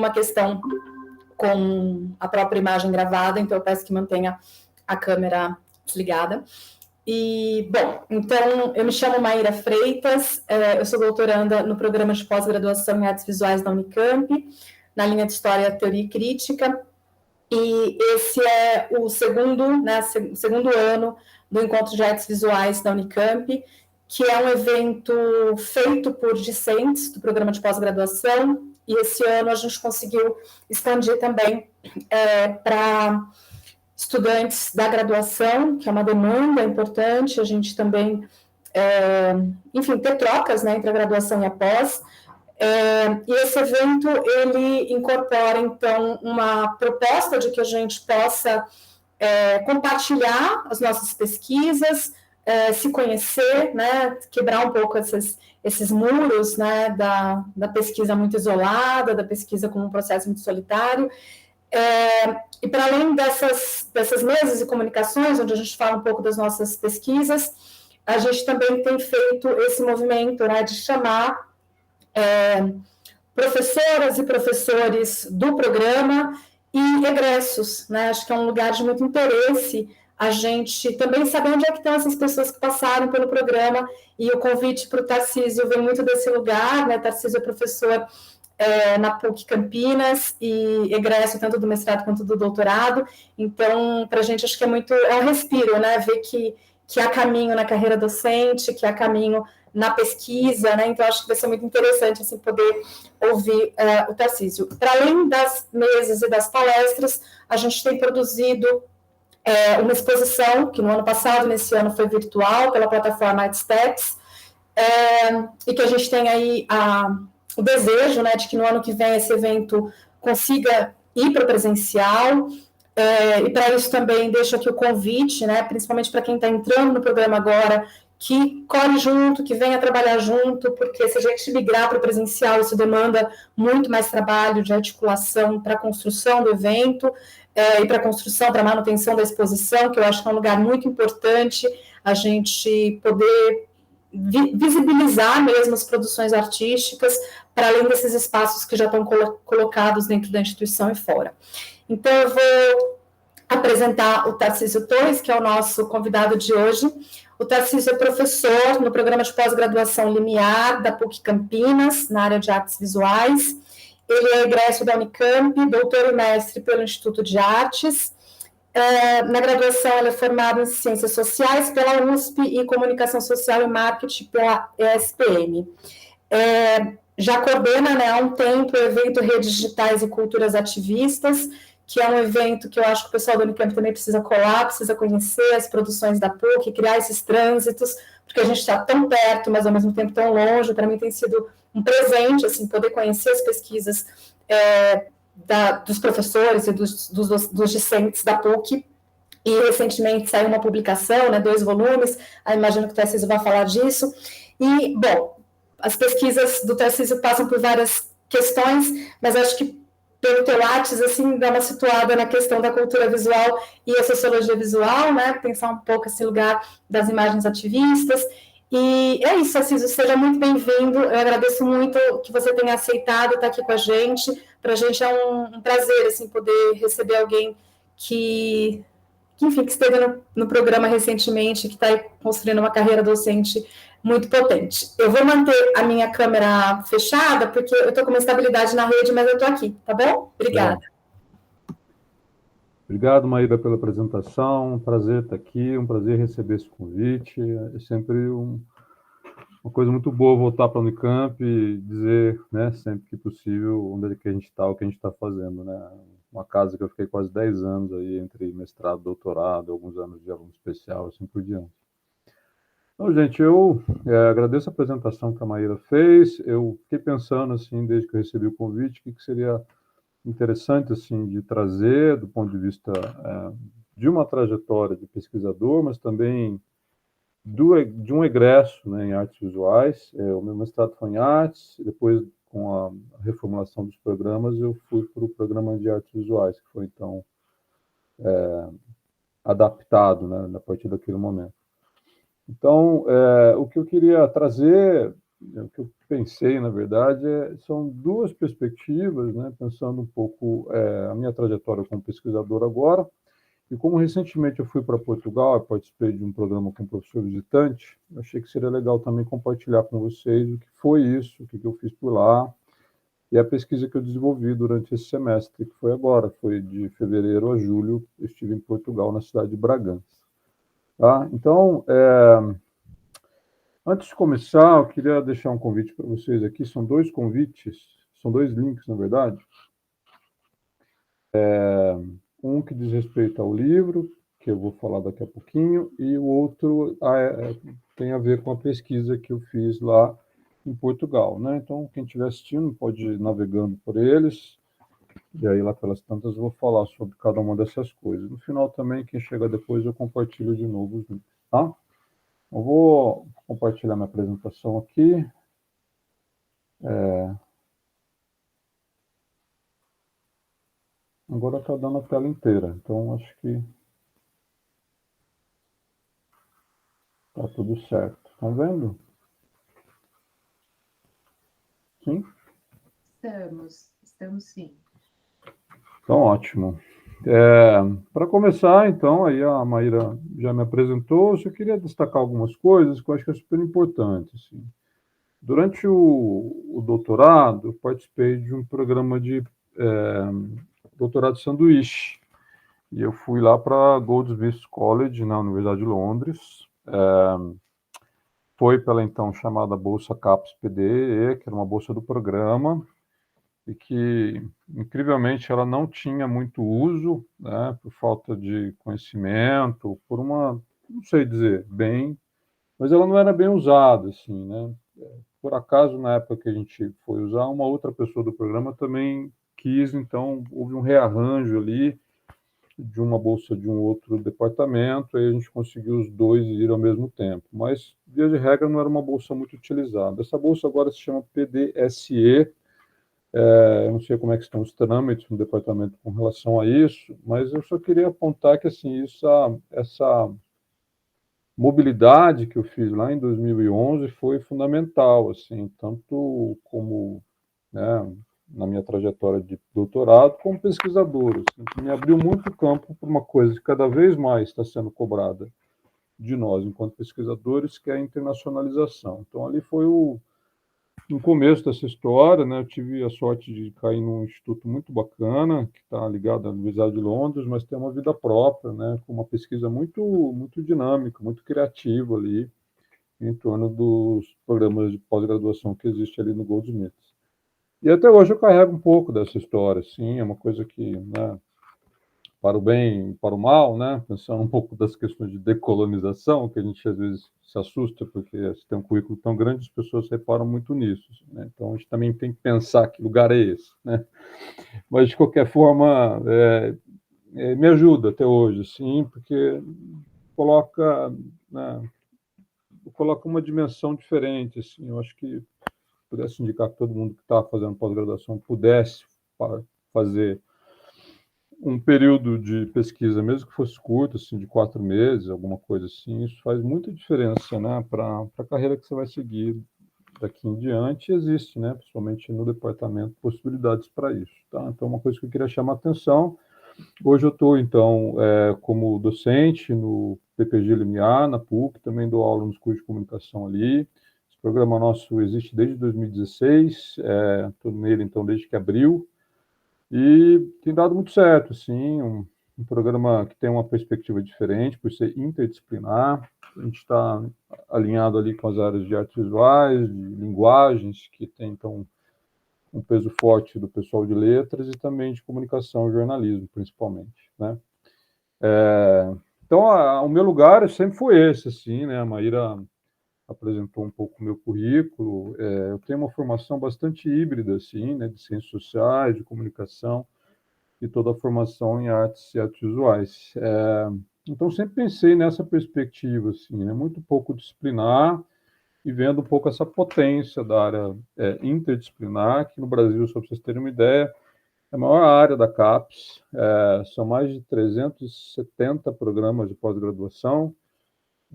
uma questão com a própria imagem gravada, então eu peço que mantenha a câmera desligada. E, bom, então, eu me chamo Maíra Freitas, eu sou doutoranda no programa de pós-graduação em Artes Visuais da Unicamp, na linha de História, Teoria e Crítica, e esse é o segundo, né, segundo ano do Encontro de Artes Visuais da Unicamp, que é um evento feito por discentes do programa de pós-graduação, e esse ano a gente conseguiu expandir também para estudantes da graduação, que é uma demanda importante, a gente também, enfim, ter trocas, né, entre a graduação e a pós. E esse evento, ele incorpora, então, uma proposta de que a gente possa compartilhar as nossas pesquisas, se conhecer, né, quebrar um pouco esses muros, né, da pesquisa muito isolada, da pesquisa como um processo muito solitário. E para além dessas mesas de comunicações, onde a gente fala um pouco das nossas pesquisas, a gente também tem feito esse movimento, né, de chamar professoras e professores do programa e egressos, né? Acho que é um lugar de muito interesse a gente também saber onde é que estão essas pessoas que passaram pelo programa, e o convite para o Tarcísio vem muito desse lugar, né? Tarcísio é professor na PUC Campinas e egresso tanto do mestrado quanto do doutorado, então, para a gente, acho que é um respiro, né? Ver que há caminho na carreira docente, que há caminho na pesquisa, né? Então, acho que vai ser muito interessante, assim, poder ouvir o Tarcísio. Para além das mesas e das palestras, a gente tem produzido uma exposição, que no ano passado, nesse ano, foi virtual, pela plataforma ArtSteps, e que a gente tem aí o desejo, né, de que no ano que vem esse evento consiga ir para o presencial, e para isso também deixo aqui o convite, né, principalmente para quem está entrando no programa agora, que corre junto, que venha trabalhar junto, porque se a gente migrar para o presencial, isso demanda muito mais trabalho de articulação para a construção do evento, e para a construção, para a manutenção da exposição, que eu acho que é um lugar muito importante a gente poder visibilizar mesmo as produções artísticas, para além desses espaços que já estão colocados dentro da instituição e fora. Então, eu vou apresentar o Tarcísio Torres, que é o nosso convidado de hoje. O Tarcísio é professor no programa de pós-graduação Limiar, da PUC Campinas, na área de artes visuais. Ele é egresso da Unicamp, doutor e mestre pelo Instituto de Artes. Na graduação, ele é formado em Ciências Sociais pela USP e Comunicação Social e Marketing pela ESPM. Já coordena, né, há um tempo o evento Redes Digitais e Culturas Ativistas, que é um evento que eu acho que o pessoal do Unicamp também precisa colar, precisa conhecer as produções da PUC, criar esses trânsitos, porque a gente está tão perto, mas ao mesmo tempo tão longe. Para mim tem sido um presente, assim, poder conhecer as pesquisas dos professores e dos discentes da PUC. E recentemente saiu uma publicação, né, 2 volumes, aí imagino que o Tarcísio vai falar disso. E, bom, as pesquisas do Tarcísio passam por várias questões, mas acho que pelo teu Lattes, assim, dá uma situada na questão da cultura visual e a sociologia visual, né, pensar um pouco esse lugar das imagens ativistas. E é isso, Tarcísio, seja muito bem-vindo, eu agradeço muito que você tenha aceitado estar aqui com a gente. Para a gente é um prazer, assim, poder receber alguém que enfim, que esteve no programa recentemente, que está construindo uma carreira docente muito potente. Eu vou manter a minha câmera fechada, porque eu estou com uma estabilidade na rede, mas eu estou aqui, tá bom? Obrigada. Obrigado, Maíra, pela apresentação. Um prazer estar aqui, um prazer receber esse convite. É sempre uma coisa muito boa voltar para a Unicamp e dizer, né, sempre que possível, onde é que a gente está, o que a gente está fazendo, né? Uma casa que eu fiquei quase 10 anos aí, entre mestrado, doutorado, alguns anos de aluno especial, assim por diante. Então, gente, eu agradeço a apresentação que a Maíra fez. Eu fiquei pensando, assim, desde que eu recebi o convite, o que seria interessante, assim, de trazer, do ponto de vista de uma trajetória de pesquisador, mas também de um egresso, né, em artes visuais. O meu mestrado foi em artes, depois, com a reformulação dos programas, eu fui para o programa de artes visuais, que foi, então, adaptado, né, a partir daquele momento. Então, o que eu queria trazer, o que eu pensei, na verdade, são duas perspectivas, né, pensando um pouco a minha trajetória como pesquisador agora, e como recentemente eu fui para Portugal, eu participei de um programa com professor visitante, eu achei que seria legal também compartilhar com vocês o que foi isso, o que eu fiz por lá, e a pesquisa que eu desenvolvi durante esse semestre, que foi agora, foi de fevereiro a julho, eu estive em Portugal, na cidade de Bragança. Tá? Então, antes de começar, eu queria deixar um convite para vocês aqui. São dois convites, são dois links, na verdade. Um que diz respeito ao livro, que eu vou falar daqui a pouquinho, e o outro tem a ver com a pesquisa que eu fiz lá em Portugal, né? Então, quem estiver assistindo pode ir navegando por eles, e aí lá pelas tantas eu vou falar sobre cada uma dessas coisas. No final também, quem chega depois, eu compartilho de novo os links, tá? Eu vou compartilhar minha apresentação aqui. Agora está dando a tela inteira, então acho que está tudo certo. Estão vendo? Sim? Estamos sim. Então, ótimo. Para começar, então, aí a Maíra já me apresentou, eu só queria destacar algumas coisas que eu acho que é super importante. Assim. Durante o doutorado, eu participei de um programa de doutorado sanduíche, e eu fui lá para Goldsmiths College, na Universidade de Londres. Foi pela então chamada Bolsa CAPES PDE, que era uma bolsa do programa, e que, incrivelmente, ela não tinha muito uso, né, por falta de conhecimento, por uma, não sei dizer bem, mas ela não era bem usada, assim, né? Por acaso, na época que a gente foi usar, uma outra pessoa do programa também quis, então houve um rearranjo ali de uma bolsa de um outro departamento, aí a gente conseguiu os dois ir ao mesmo tempo. Mas, via de regra, não era uma bolsa muito utilizada. Essa bolsa agora se chama PDSE, eu não sei como é que estão os trâmites no departamento com relação a isso, mas eu só queria apontar que assim, essa mobilidade que eu fiz lá em 2011 foi fundamental, assim, tanto como, né, na minha trajetória de doutorado, como pesquisador. Assim, me abriu muito campo para uma coisa que cada vez mais está sendo cobrada de nós, enquanto pesquisadores, que é a internacionalização. Então, ali foi no começo dessa história, né, eu tive a sorte de cair num instituto muito bacana, que está ligado à Universidade de Londres, mas tem uma vida própria, né, com uma pesquisa muito dinâmica, muito criativa ali, em torno dos programas de pós-graduação que existe ali no Goldsmiths. E até hoje eu carrego um pouco dessa história, sim, é uma coisa que, né, para o bem e para o mal, né? Pensando um pouco das questões de decolonização, que a gente às vezes se assusta, porque se tem um currículo tão grande, as pessoas reparam muito nisso. Né? Então, a gente também tem que pensar que lugar é esse. Né? Mas, de qualquer forma, me ajuda até hoje, sim, porque coloca, né, coloca uma dimensão diferente. Assim, eu acho que pudesse indicar que todo mundo que está fazendo pós-graduação pudesse fazer um período de pesquisa, mesmo que fosse curto, assim, de 4 meses, alguma coisa assim, isso faz muita diferença, né, para a carreira que você vai seguir daqui em diante. Existe, né, principalmente no departamento, possibilidades para isso, tá? Então, uma coisa que eu queria chamar a atenção, hoje eu estou, então, como docente no PPG LMA, na PUC, também dou aula nos cursos de comunicação ali. Esse programa nosso existe desde 2016, estou nele, então, desde que abriu, e tem dado muito certo, assim, um programa que tem uma perspectiva diferente, por ser interdisciplinar. A gente está alinhado ali com as áreas de artes visuais, de linguagens, que tem, então, um peso forte do pessoal de letras e também de comunicação e jornalismo, principalmente, né? Então, o meu lugar sempre foi esse, assim, né? A Maíra apresentou um pouco o meu currículo. Eu tenho uma formação bastante híbrida, assim, né? De ciências sociais, de comunicação, e toda a formação em artes e artes visuais. Então, sempre pensei nessa perspectiva, assim, né, muito pouco disciplinar e vendo um pouco essa potência da área interdisciplinar, que no Brasil, só para vocês terem uma ideia, é a maior área da CAPES, são mais de 370 programas de pós-graduação,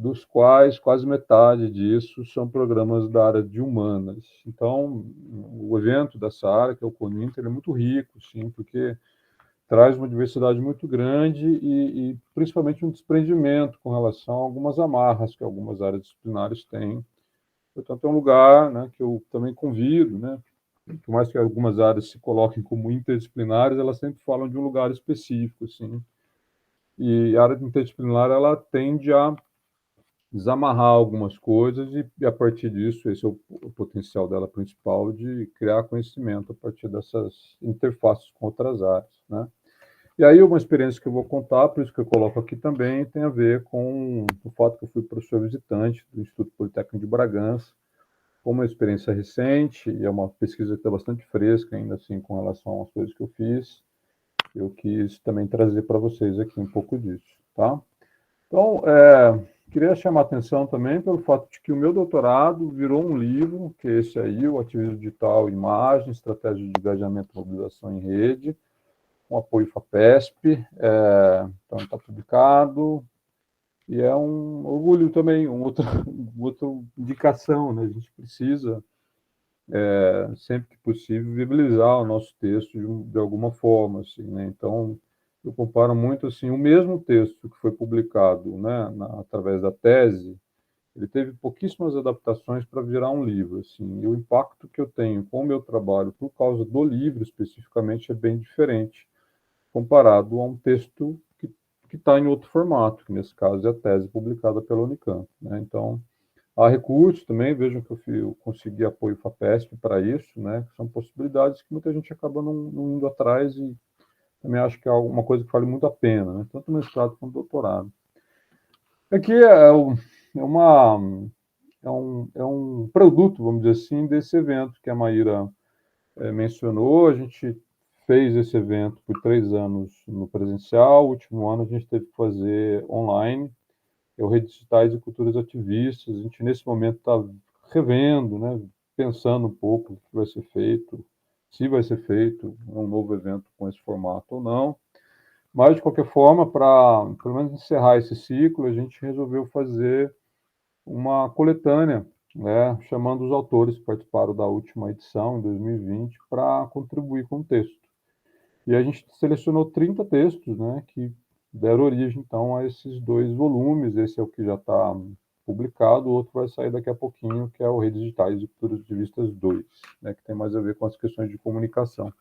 dos quais quase metade disso são programas da área de humanas. Então, o evento dessa área, que é o Coninter, ele é muito rico, sim, porque traz uma diversidade muito grande e principalmente um desprendimento com relação a algumas amarras que algumas áreas disciplinares têm. Portanto, é um lugar, né, que eu também convido, né, por mais que algumas áreas se coloquem como interdisciplinares, elas sempre falam de um lugar específico, assim. E a área interdisciplinar, ela tende a desamarrar algumas coisas e a partir disso, esse é o potencial dela principal de criar conhecimento a partir dessas interfaces com outras áreas, né? E aí uma experiência que eu vou contar, por isso que eu coloco aqui também, tem a ver com o fato que eu fui professor visitante do Instituto Politécnico de Bragança, como uma experiência recente, e é uma pesquisa que está bastante fresca ainda assim com relação às coisas que eu fiz, eu quis também trazer para vocês aqui um pouco disso, tá? Então, queria chamar a atenção também pelo fato de que o meu doutorado virou um livro, que é esse aí, o Ativismo Digital e Imagem, Estratégia de Engajamento e Mobilização em Rede, com apoio FAPESP, então está publicado, e é um orgulho também, outra indicação, né? A gente precisa, sempre que possível, viabilizar o nosso texto de alguma forma, assim, né? Então, eu comparo muito, assim, o mesmo texto que foi publicado, né, através da tese, ele teve pouquíssimas adaptações para virar um livro, assim, e o impacto que eu tenho com o meu trabalho por causa do livro, especificamente, é bem diferente, comparado a um texto que está em outro formato, que nesse caso é a tese publicada pela Unicamp, né? Então, há recursos também, vejam que eu consegui apoio FAPESP para isso, né? São possibilidades que muita gente acaba não indo atrás e também acho que é alguma coisa que vale muito a pena, né? Tanto no mestrado quanto no doutorado. Aqui é um produto, vamos dizer assim, desse evento que a Maíra mencionou. A gente fez esse evento por 3 anos no presencial, o último ano a gente teve que fazer online, é o Redes Digitais e Culturas Ativistas. A gente, nesse momento, está revendo, né, pensando um pouco o que vai ser feito, se vai ser feito um novo evento com esse formato ou não. Mas, de qualquer forma, para pelo menos encerrar esse ciclo, a gente resolveu fazer uma coletânea, né, chamando os autores que participaram da última edição, em 2020, para contribuir com o texto. E a gente selecionou 30 textos, né, que deram origem, então, a esses 2 volumes. Esse é o que já está publicado, o outro vai sair daqui a pouquinho, que é o Redes Digitais e Culturas Ativistas 2, né, que tem mais a ver com as questões de comunicação.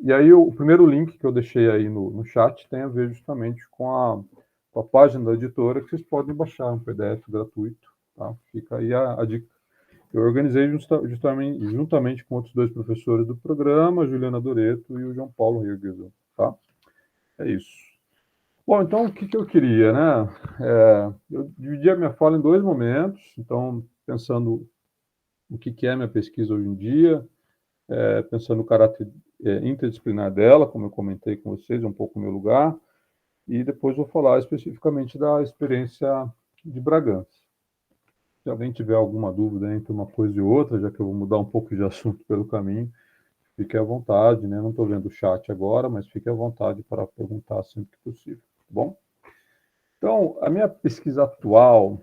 E aí, o primeiro link que eu deixei aí no chat tem a ver justamente com a página da editora, que vocês podem baixar um PDF gratuito, tá? Fica aí a dica. Eu organizei justamente, juntamente com outros 2 professores do programa, a Juliana Doreto e o João Paulo Hirgeson, tá? É isso. Bom, então, o que eu queria, né? Eu dividi a minha fala em 2 momentos, então, pensando o que é minha pesquisa hoje em dia, pensando no caráter interdisciplinar dela, como eu comentei com vocês, é um pouco o meu lugar, e depois vou falar especificamente da experiência de Bragança. Se alguém tiver alguma dúvida entre uma coisa e outra, já que eu vou mudar um pouco de assunto pelo caminho, fique à vontade, né? Não estou vendo o chat agora, mas fique à vontade para perguntar sempre que possível, tá bom? Então, a minha pesquisa atual,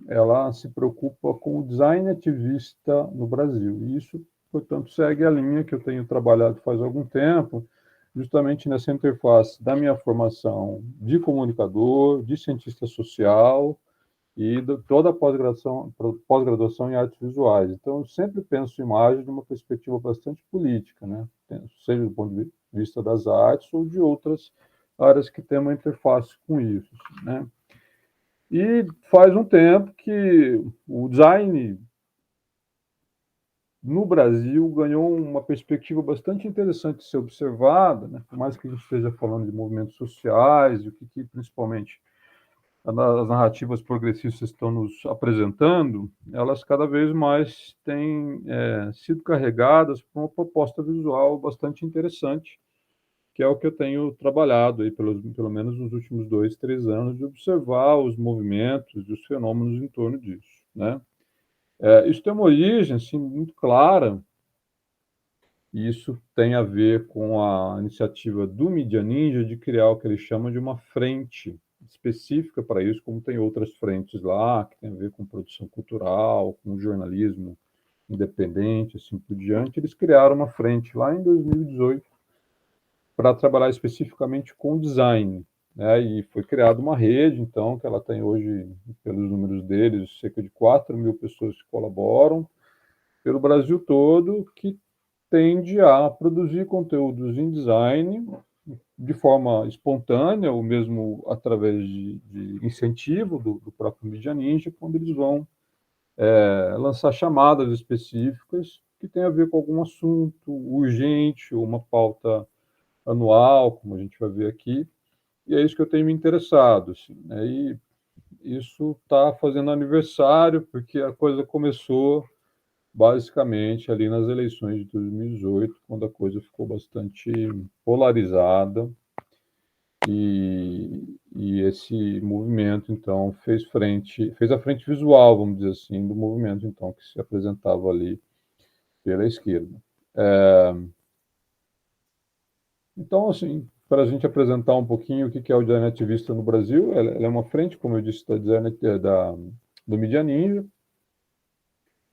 ela se preocupa com o design ativista no Brasil. E isso, portanto, segue a linha que eu tenho trabalhado faz algum tempo, justamente nessa interface da minha formação de comunicador, de cientista social e toda a pós-graduação em artes visuais. Então, eu sempre penso imagem de uma perspectiva bastante política, né? Seja do ponto de vista das artes ou de outras áreas que têm uma interface com isso, né? E faz um tempo que o design no Brasil ganhou uma perspectiva bastante interessante de ser observada, né? Por mais que a gente esteja falando de movimentos sociais, e o que principalmente as narrativas progressistas estão nos apresentando, elas cada vez mais têm sido carregadas por uma proposta visual bastante interessante, que é o que eu tenho trabalhado aí pelo menos nos últimos 2, 3 anos, de observar os movimentos e os fenômenos em torno disso, né? Isso tem uma origem assim, muito clara, e isso tem a ver com a iniciativa do Mídia Ninja de criar o que eles chamam de uma frente específica para isso, como tem outras frentes lá, que tem a ver com produção cultural, com jornalismo independente, assim por diante. Eles criaram uma frente lá em 2018 para trabalhar especificamente com design, né? E foi criada uma rede, então, que ela tem hoje, pelos números deles, cerca de 4.000 pessoas que colaboram pelo Brasil todo, que tende a produzir conteúdos em design de forma espontânea, ou mesmo através de incentivo do próprio Mídia Ninja, quando eles vão lançar chamadas específicas que têm a ver com algum assunto urgente, ou uma pauta anual, como a gente vai ver aqui, e é isso que eu tenho me interessado, assim, né? E isso está fazendo aniversário, porque a coisa começou basicamente ali nas eleições de 2018, quando a coisa ficou bastante polarizada, e esse movimento, então, fez a frente visual, vamos dizer assim, do movimento, então, que se apresentava ali pela esquerda. Então, assim, para a gente apresentar um pouquinho o que é o Design Ativista no Brasil, ela é uma frente, como eu disse, do Mídia Ninja,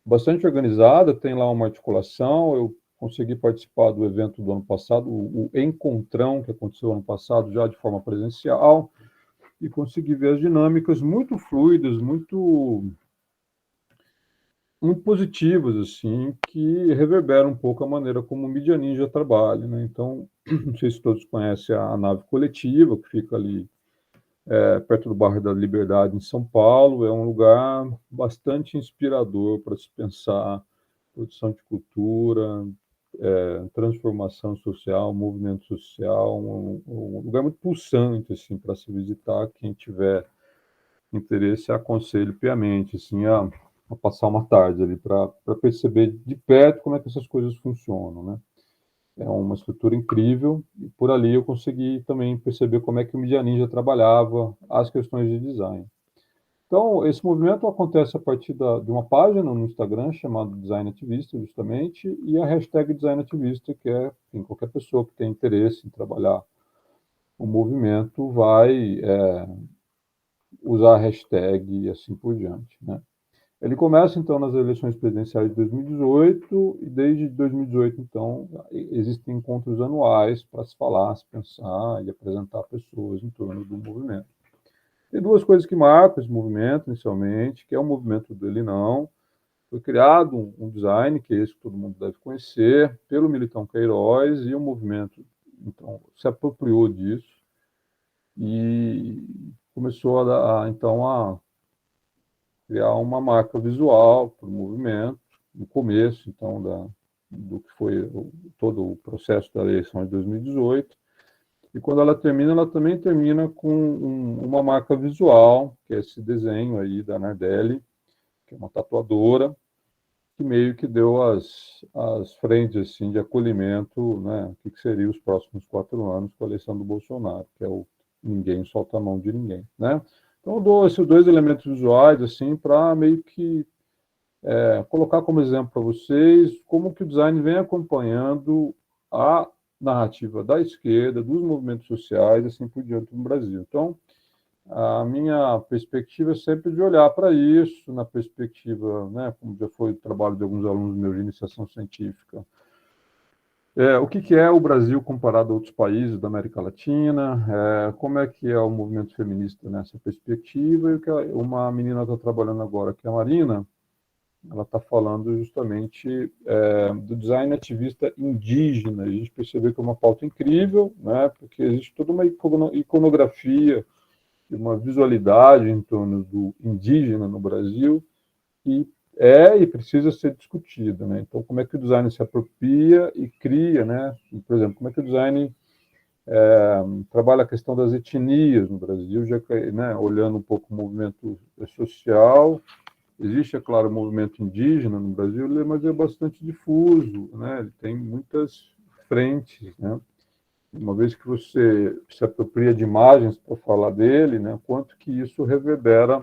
bastante organizada, tem lá uma articulação. Eu consegui participar do evento do ano passado, o Encontrão, que aconteceu ano passado, já de forma presencial, e consegui ver as dinâmicas muito fluidas, muito positivas, assim, que reverberam um pouco a maneira como o Mídia Ninja trabalha, né? Então, não sei se todos conhecem a nave coletiva, que fica ali perto do bairro da Liberdade, em São Paulo. É um lugar bastante inspirador para se pensar produção de cultura, transformação social, movimento social, um lugar muito pulsante, assim, para se visitar. Quem tiver interesse, aconselho piamente, assim, a passar uma tarde ali para perceber de perto como é que essas coisas funcionam, né? É uma estrutura incrível, e por ali eu consegui também perceber como é que o Mídia Ninja trabalhava as questões de design. Então, esse movimento acontece a partir de uma página no Instagram chamada Design Ativista, justamente, e a hashtag Design Ativista, que é, enfim, qualquer pessoa que tem interesse em trabalhar o movimento vai usar a hashtag e assim por diante, né? Ele começa, então, nas eleições presidenciais de 2018, e desde 2018, então, existem encontros anuais para se falar, se pensar e apresentar pessoas em torno do movimento. Tem duas coisas que marcam esse movimento, inicialmente, que é o movimento do Ele Não. Foi criado um design, que é esse que todo mundo deve conhecer, pelo Milton Queiroz, e o movimento, então, se apropriou disso e começou então, a criar uma marca visual para o movimento, no começo, então, do que foi todo o processo da eleição de 2018. E quando ela também termina com uma marca visual, que é esse desenho aí da Nardelli, que é uma tatuadora, que meio que deu as frentes, assim, de acolhimento, né, o que seriam os próximos 4 anos com a eleição do Bolsonaro, que é o ninguém solta a mão de ninguém, né? Então, eu dou esses dois elementos visuais, assim, para meio que colocar como exemplo para vocês como que o design vem acompanhando a narrativa da esquerda, dos movimentos sociais, assim por diante no Brasil. Então, a minha perspectiva é sempre de olhar para isso, na perspectiva, né, como já foi o trabalho de alguns alunos meus de iniciação científica, o que é o Brasil comparado a outros países da América Latina, como é que é o movimento feminista nessa perspectiva, e o que uma menina está trabalhando agora, que é a Marina, ela está falando justamente do design ativista indígena. A gente percebeu que é uma pauta incrível, né, porque existe toda uma iconografia e uma visualidade em torno do indígena no Brasil, que e precisa ser discutida, né? Então, como é que o design se apropria e cria, né? Por exemplo, como é que o design trabalha a questão das etnias no Brasil, já que, né, olhando um pouco o movimento social. Existe, é claro, o movimento indígena no Brasil, mas é bastante difuso, né? Ele tem muitas frentes, né? Uma vez que você se apropria de imagens para falar dele, né, quanto que isso reverbera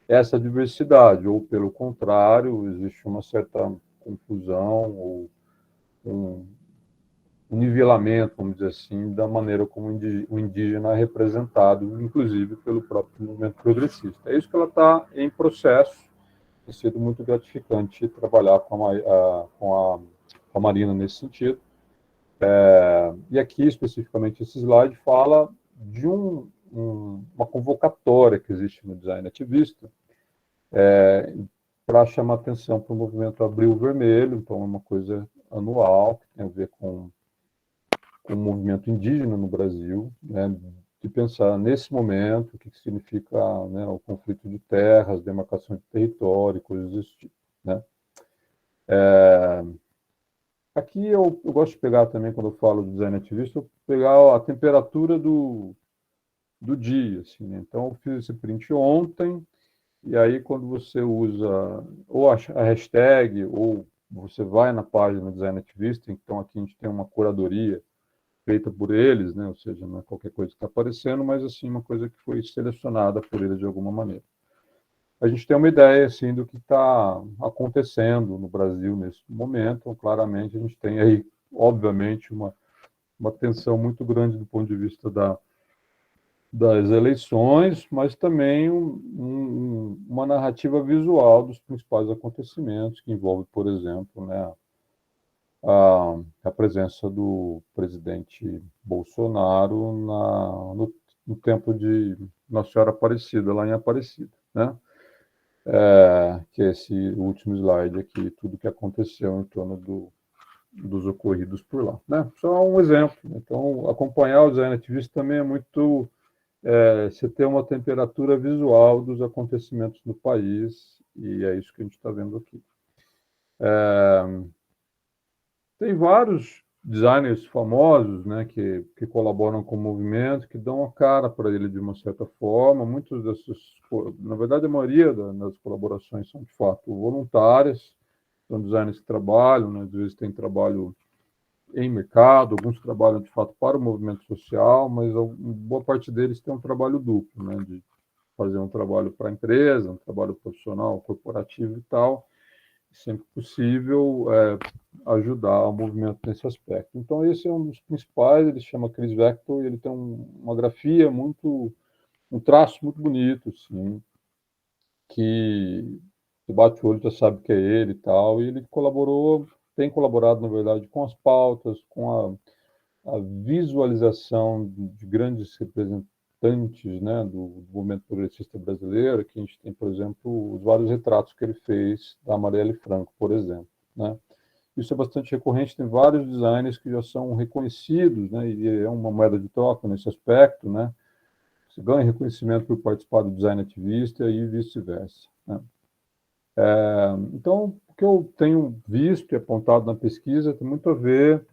essa diversidade, ou pelo contrário, existe uma certa confusão ou um nivelamento, vamos dizer assim, da maneira como o indígena é representado, inclusive pelo próprio movimento progressista. É isso que ela está em processo. Tem sido muito gratificante trabalhar com a Marina nesse sentido. E aqui, especificamente, esse slide fala de uma convocatória que existe no design ativista para chamar atenção para o movimento Abril Vermelho, então é uma coisa anual, que tem a ver com o movimento indígena no Brasil, né, de pensar nesse momento o que significa, né, o conflito de terras, demarcação de território, coisas desse tipo. Né. Aqui eu gosto de pegar também, quando eu falo de design ativista, eu pegar a temperatura do dia. Assim, né? Então, eu fiz esse print ontem, e aí quando você usa ou a hashtag, ou você vai na página Design Ativista, então aqui a gente tem uma curadoria feita por eles, né? Ou seja, não é qualquer coisa que está aparecendo, mas assim, uma coisa que foi selecionada por eles de alguma maneira. A gente tem uma ideia assim do que está acontecendo no Brasil nesse momento. Claramente a gente tem aí, obviamente, uma tensão muito grande do ponto de vista das eleições, mas também uma narrativa visual dos principais acontecimentos, que envolve, por exemplo, né, a presença do presidente Bolsonaro no templo de Nossa Senhora Aparecida, lá em Aparecida, né? Que é esse último slide aqui, tudo que aconteceu em torno dos ocorridos por lá. Né? Só um exemplo. Então, acompanhar o design ativista também é muito você ter uma temperatura visual dos acontecimentos no país, e é isso que a gente está vendo aqui. Tem vários designers famosos, né, que colaboram com o movimento, que dão a cara para ele de uma certa forma. Muitos desses, na verdade, a maioria das colaborações são de fato voluntárias, são designers que trabalham, né, às vezes tem trabalho em mercado, alguns trabalham de fato para o movimento social, mas boa parte deles tem um trabalho duplo, né, de fazer um trabalho para a empresa, um trabalho profissional, corporativo e tal, sempre possível ajudar o movimento nesse aspecto. Então, esse é um dos principais, ele se chama Chris Vector, e ele tem uma grafia um traço muito bonito, assim, que você bate o olho já sabe que é ele e tal, e ele tem colaborado, na verdade, com as pautas, com a visualização de grandes representantes, né, do movimento progressista brasileiro. Aqui a gente tem, por exemplo, os vários retratos que ele fez da Marielle Franco, por exemplo. Né. Isso é bastante recorrente, tem vários designers que já são reconhecidos, né, e é uma moeda de troca nesse aspecto, né. Você ganha reconhecimento por participar do design ativista e vice-versa. Né. Então, o que eu tenho visto e apontado na pesquisa tem muito a ver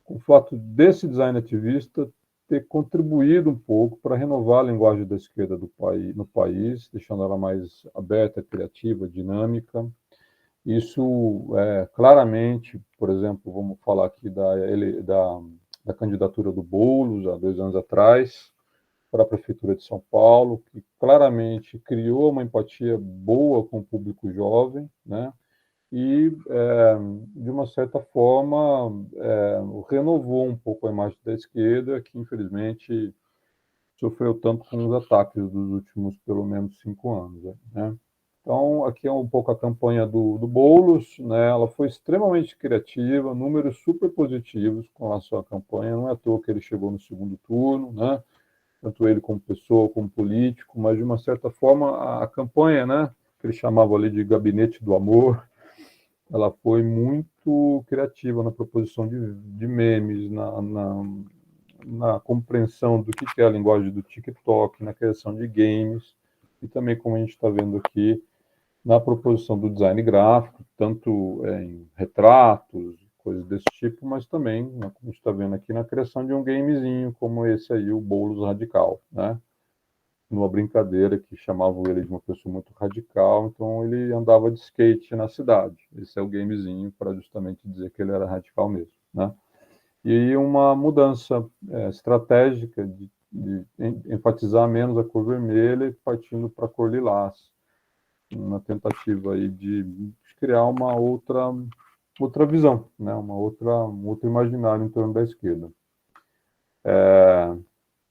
com o fato desse design ativista ter contribuído um pouco para renovar a linguagem da esquerda no país, deixando ela mais aberta, criativa, dinâmica. Isso claramente, por exemplo, vamos falar aqui da candidatura do Boulos, há 2 anos atrás, para a Prefeitura de São Paulo, que claramente criou uma empatia boa com o público jovem, né? E, de uma certa forma, renovou um pouco a imagem da esquerda, que infelizmente sofreu tanto com os ataques dos últimos, pelo menos, 5 anos. Né? Então, aqui é um pouco a campanha do Boulos, né? Ela foi extremamente criativa, números super positivos com relação à campanha, não é à toa que ele chegou no segundo turno, né? Tanto ele como pessoa, como político, mas, de uma certa forma, a campanha, né, que ele chamava ali de Gabinete do Amor, ela foi muito criativa na proposição de memes, na compreensão do que é a linguagem do TikTok, na criação de games, e também, como a gente está vendo aqui, na proposição do design gráfico, tanto em retratos, coisas desse tipo, mas também, né, como a gente está vendo aqui, na criação de um gamezinho, como esse aí, o Boulos Radical, né? Numa brincadeira que chamavam ele de uma pessoa muito radical, então ele andava de skate na cidade. Esse é o gamezinho para justamente dizer que ele era radical mesmo, né? E uma mudança estratégica de enfatizar menos a cor vermelha e partindo para a cor lilás, uma tentativa aí de criar uma outra outra visão, né? Um outro imaginário em torno da esquerda.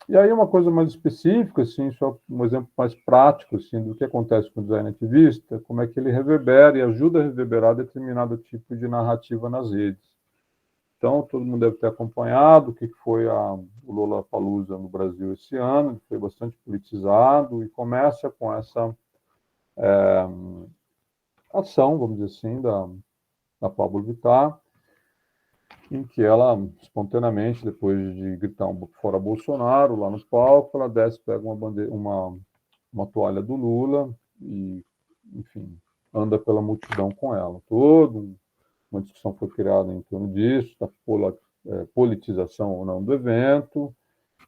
E aí uma coisa mais específica, assim, só um exemplo mais prático, assim, do que acontece com o design ativista, como é que ele reverbera e ajuda a reverberar determinado tipo de narrativa nas redes. Então, todo mundo deve ter acompanhado o que foi o Lollapalooza no Brasil esse ano, ele foi bastante politizado e começa com essa ação, vamos dizer assim, da Pablo Vittar, em que ela, espontaneamente, depois de gritar fora Bolsonaro, lá no palco, ela desce, pega uma toalha do Lula e, enfim, anda pela multidão com ela. Uma discussão foi criada em torno disso, da politização ou não do evento,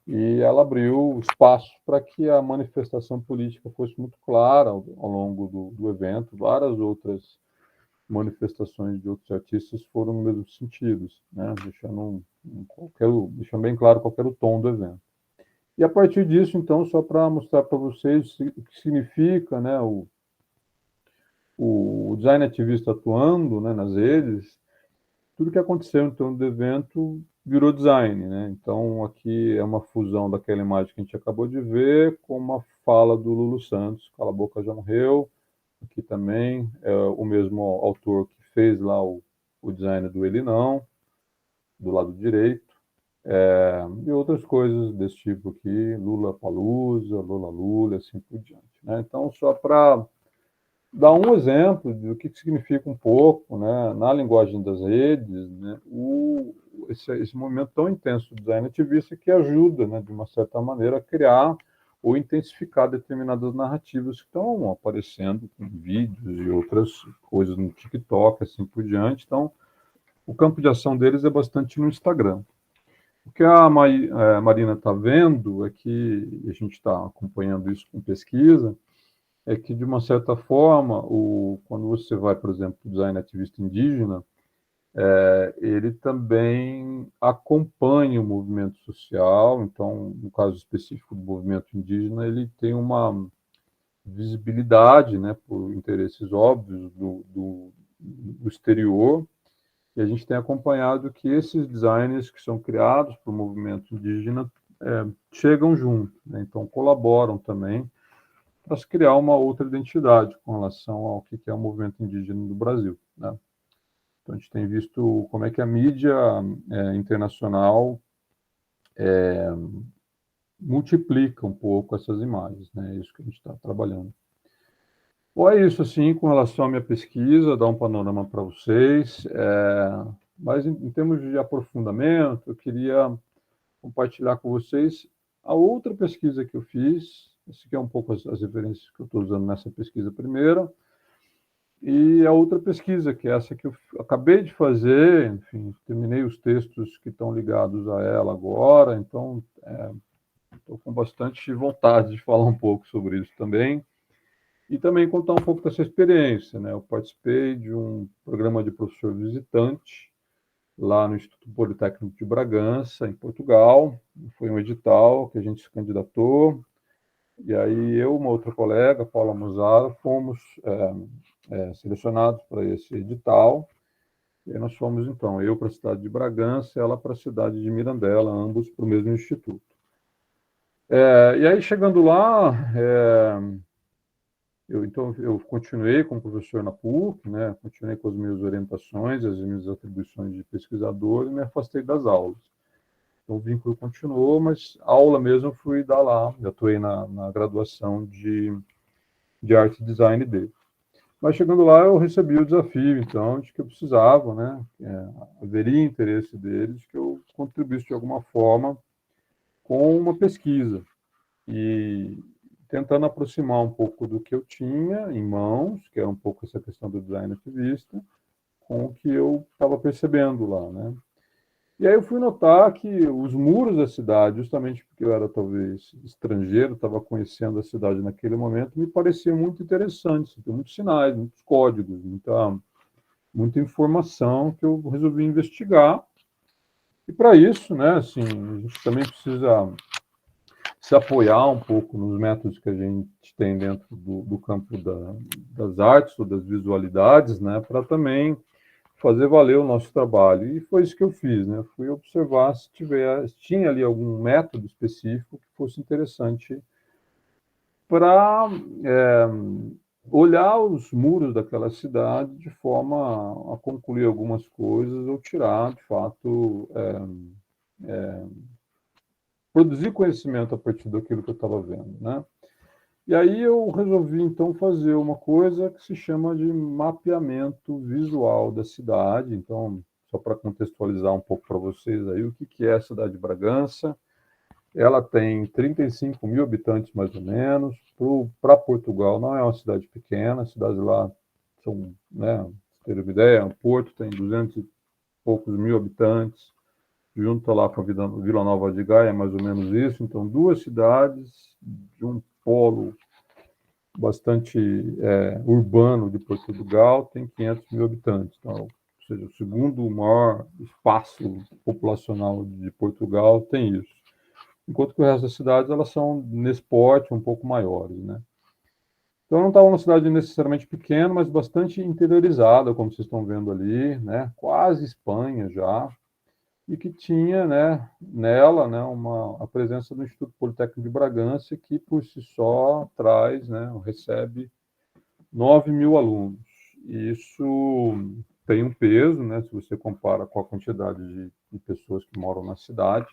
e ela abriu espaço para que a manifestação política fosse muito clara ao longo do evento. Várias outras manifestações de outros artistas foram no mesmo sentido, né? deixando bem claro qual era o tom do evento. E a partir disso, então, só para mostrar para vocês o que significa, né, o design ativista atuando, né, nas redes, tudo que aconteceu em torno do evento virou design, né? Então, aqui é uma fusão daquela imagem que a gente acabou de ver com uma fala do Lulu Santos, Cala a Boca Já Morreu. Aqui também é o mesmo autor que fez lá o design do Ele Não, do lado direito, e outras coisas desse tipo aqui, Lula Palusa, Lula Lula, assim por diante, né? Então, só para dar um exemplo do que significa um pouco, né, na linguagem das redes, né, esse movimento tão intenso do design ativista que ajuda, né, de uma certa maneira, a criar ou intensificar determinadas narrativas que estão aparecendo com vídeos e outras coisas no TikTok, assim por diante. Então, o campo de ação deles é bastante no Instagram. O que a Marina está vendo é que, a gente está acompanhando isso com pesquisa, é que, de uma certa forma, quando você vai, por exemplo, para o design ativista indígena, ele também acompanha o movimento social. Então, no caso específico do movimento indígena, ele tem uma visibilidade, né, por interesses óbvios do exterior, e a gente tem acompanhado que esses designers que são criados para o movimento indígena chegam junto, né, então colaboram também para se criar uma outra identidade com relação ao que é o movimento indígena do Brasil, né? Então, a gente tem visto como é que a mídia internacional multiplica um pouco essas imagens, né? É isso que a gente está trabalhando. Bom, é isso, assim, com relação à minha pesquisa, dar um panorama para vocês. Mas, em termos de aprofundamento, eu queria compartilhar com vocês a outra pesquisa que eu fiz. Esse aqui é um pouco as referências que eu estou usando nessa pesquisa primeira. E a outra pesquisa, que é essa que eu acabei de fazer, enfim, terminei os textos que estão ligados a ela agora, então estou com bastante vontade de falar um pouco sobre isso também. E também contar um pouco dessa experiência, né? Eu participei de um programa de professor visitante lá no Instituto Politécnico de Bragança, em Portugal. Foi um edital que a gente se candidatou. E aí eu, uma outra colega, Paula Musara, fomos selecionados para esse edital. E aí nós fomos, então, eu para a cidade de Bragança, ela para a cidade de Mirandela, ambos para o mesmo instituto. E aí, chegando lá, eu continuei como professor na PUC, né? Continuei com as minhas orientações, as minhas atribuições de pesquisador, e me afastei das aulas. Então, o vínculo continuou, mas a aula mesmo eu fui dar lá. Eu atuei na graduação de arte e design dele. Mas, chegando lá, eu recebi o desafio, então, de que eu precisava, né? Haveria interesse deles que eu contribuísse de alguma forma com uma pesquisa. E tentando aproximar um pouco do que eu tinha em mãos, que é um pouco essa questão do design ativista, com o que eu estava percebendo lá, né? E aí eu fui notar que os muros da cidade, justamente porque eu era talvez estrangeiro, estava conhecendo a cidade naquele momento, me pareciam muito interessantes. Tem muitos sinais, muitos códigos, muita informação que eu resolvi investigar. E para isso, né, assim, a gente também precisa se apoiar um pouco nos métodos que a gente tem dentro do campo das artes ou das visualidades, né, para também fazer valer o nosso trabalho. E foi isso que eu fiz, né? Fui observar se tinha ali algum método específico que fosse interessante para olhar os muros daquela cidade de forma a concluir algumas coisas ou tirar, de fato, produzir conhecimento a partir daquilo que eu estava vendo, né? E aí eu resolvi, então, fazer uma coisa que se chama de mapeamento visual da cidade. Então, só para contextualizar um pouco para vocês aí, o que é a cidade de Bragança? Ela tem 35 mil habitantes, mais ou menos. Para Portugal, não é uma cidade pequena. As cidades lá são, né, pra ter uma ideia, o Porto tem 200 e poucos mil habitantes. Junto lá com a Vila Nova de Gaia, é mais ou menos isso. Então, duas cidades de um polo bastante urbano de Portugal, tem 500 mil habitantes. Então, ou seja, o segundo maior espaço populacional de Portugal tem isso. Enquanto que o resto das cidades, elas são, nesse porte, um pouco maiores, né? Então, não estava uma cidade necessariamente pequena, mas bastante interiorizada, como vocês estão vendo ali, né? Quase Espanha já, e que tinha, né, nela, né, a presença do Instituto Politécnico de Bragança, que por si só traz, né, recebe 9 mil alunos. E isso tem um peso, né, se você compara com a quantidade de pessoas que moram na cidade,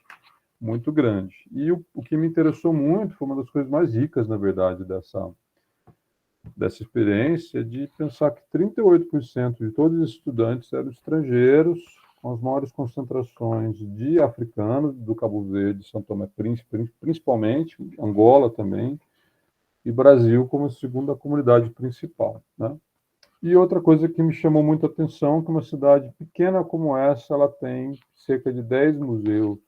muito grande. E o que me interessou muito, foi uma das coisas mais ricas, na verdade, dessa experiência, de pensar que 38% de todos os estudantes eram estrangeiros, com as maiores concentrações de africanos, do Cabo Verde, São Tomé e Príncipe, principalmente, Angola também, e Brasil como segunda comunidade principal, né? E outra coisa que me chamou muita atenção, que uma cidade pequena como essa, ela tem cerca de 10 museus.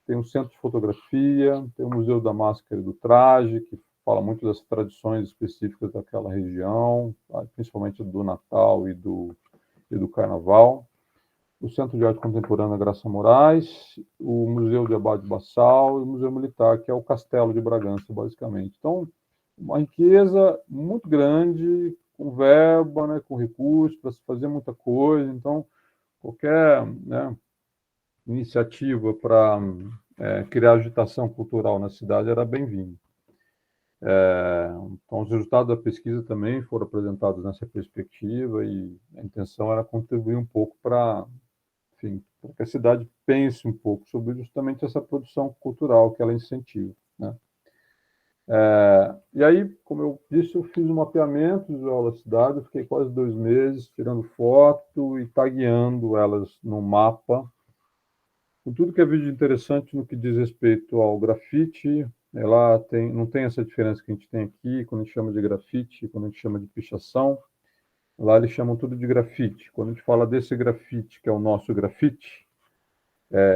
Tem um centro de fotografia, tem o Museu da Máscara e do Traje, que fala muito das tradições específicas daquela região, tá? Principalmente do Natal e do Carnaval. O Centro de Arte Contemporânea Graça Moraes, o Museu de Abade Bassal e o Museu Militar, que é o Castelo de Bragança, basicamente. Então, uma riqueza muito grande, com verba, né, com recursos para se fazer muita coisa. Então, qualquer, né, iniciativa para criar agitação cultural na cidade era bem-vinda. Então, os resultados da pesquisa também foram apresentados nessa perspectiva e a intenção era contribuir um pouco para, enfim, para que a cidade pense um pouco sobre justamente essa produção cultural que ela incentiva, né? E aí, como eu disse, eu fiz um mapeamento visual da cidade, eu fiquei quase 2 meses tirando foto e tagueando elas no mapa, com tudo que é vídeo interessante no que diz respeito ao grafite. Ela não tem essa diferença que a gente tem aqui, quando a gente chama de grafite, quando a gente chama de pichação. Lá eles chamam tudo de grafite. Quando a gente fala desse grafite, que é o nosso grafite,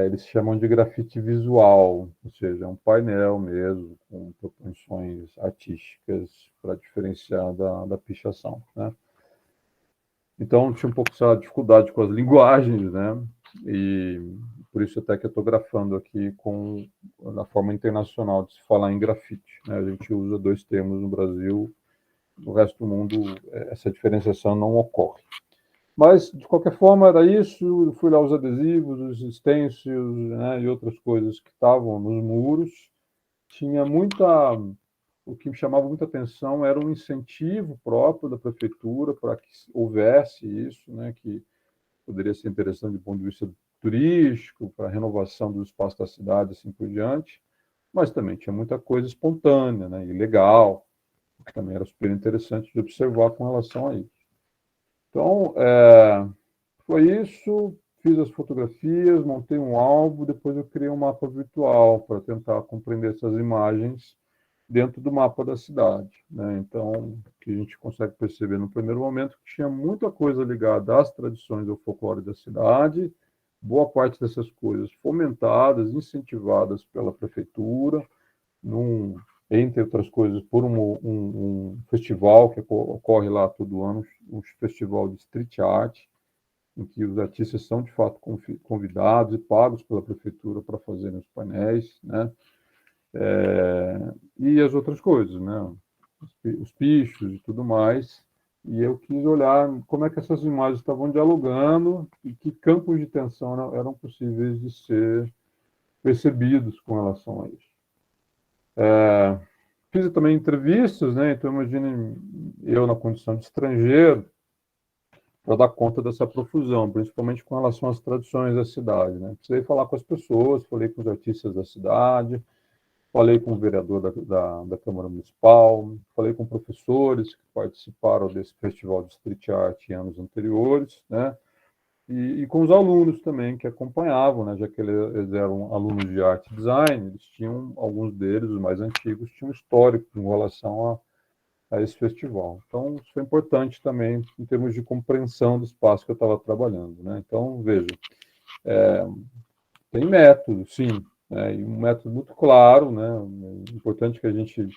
eles chamam de grafite visual, ou seja, é um painel mesmo, com proporções artísticas para diferenciar da pichação, né? Então, tinha um pouco essa dificuldade com as linguagens, né? E por isso até que eu estou grafando aqui na forma internacional de se falar em grafite, né? A gente usa 2 termos no Brasil, no resto do mundo essa diferenciação não ocorre. Mas, de qualquer forma, era isso. Eu fui lá os adesivos, os stencils, né, e outras coisas que estavam nos muros. Tinha o que me chamava muita atenção era um incentivo próprio da prefeitura para que houvesse isso, né, que poderia ser interessante do ponto de vista turístico, para a renovação do espaço da cidade, assim por diante, mas também tinha muita coisa espontânea, né, e legal, que também era super interessante de observar com relação a isso. Então, foi isso, fiz as fotografias, montei um álbum, depois eu criei um mapa virtual para tentar compreender essas imagens dentro do mapa da cidade, né? Então, o que a gente consegue perceber no primeiro momento que tinha muita coisa ligada às tradições do folclore da cidade, boa parte dessas coisas fomentadas, incentivadas pela prefeitura, entre outras coisas, por um festival que ocorre lá todo ano, um festival de street art, em que os artistas são, de fato, convidados e pagos pela prefeitura para fazerem os painéis, né? E as outras coisas, né? Os pichos e tudo mais, e eu quis olhar como é que essas imagens estavam dialogando e que campos de tensão eram possíveis de ser percebidos com relação a isso. Fiz também entrevistas, né? Então imagine eu na condição de estrangeiro para dar conta dessa profusão, principalmente com relação às tradições da cidade, né? Precisei falar com as pessoas, falei com os artistas da cidade, falei com o vereador da Câmara Municipal, falei com professores que participaram desse festival de street art em anos anteriores, né? E com os alunos também que acompanhavam, né? Já que eles eram alunos de arte e design, eles tinham, alguns deles, os mais antigos, tinham histórico em relação a esse festival. Então, isso foi importante também em termos de compreensão do espaço que eu estava trabalhando, né? Então, veja, tem método, sim, né? E um método muito claro, né? É importante que a gente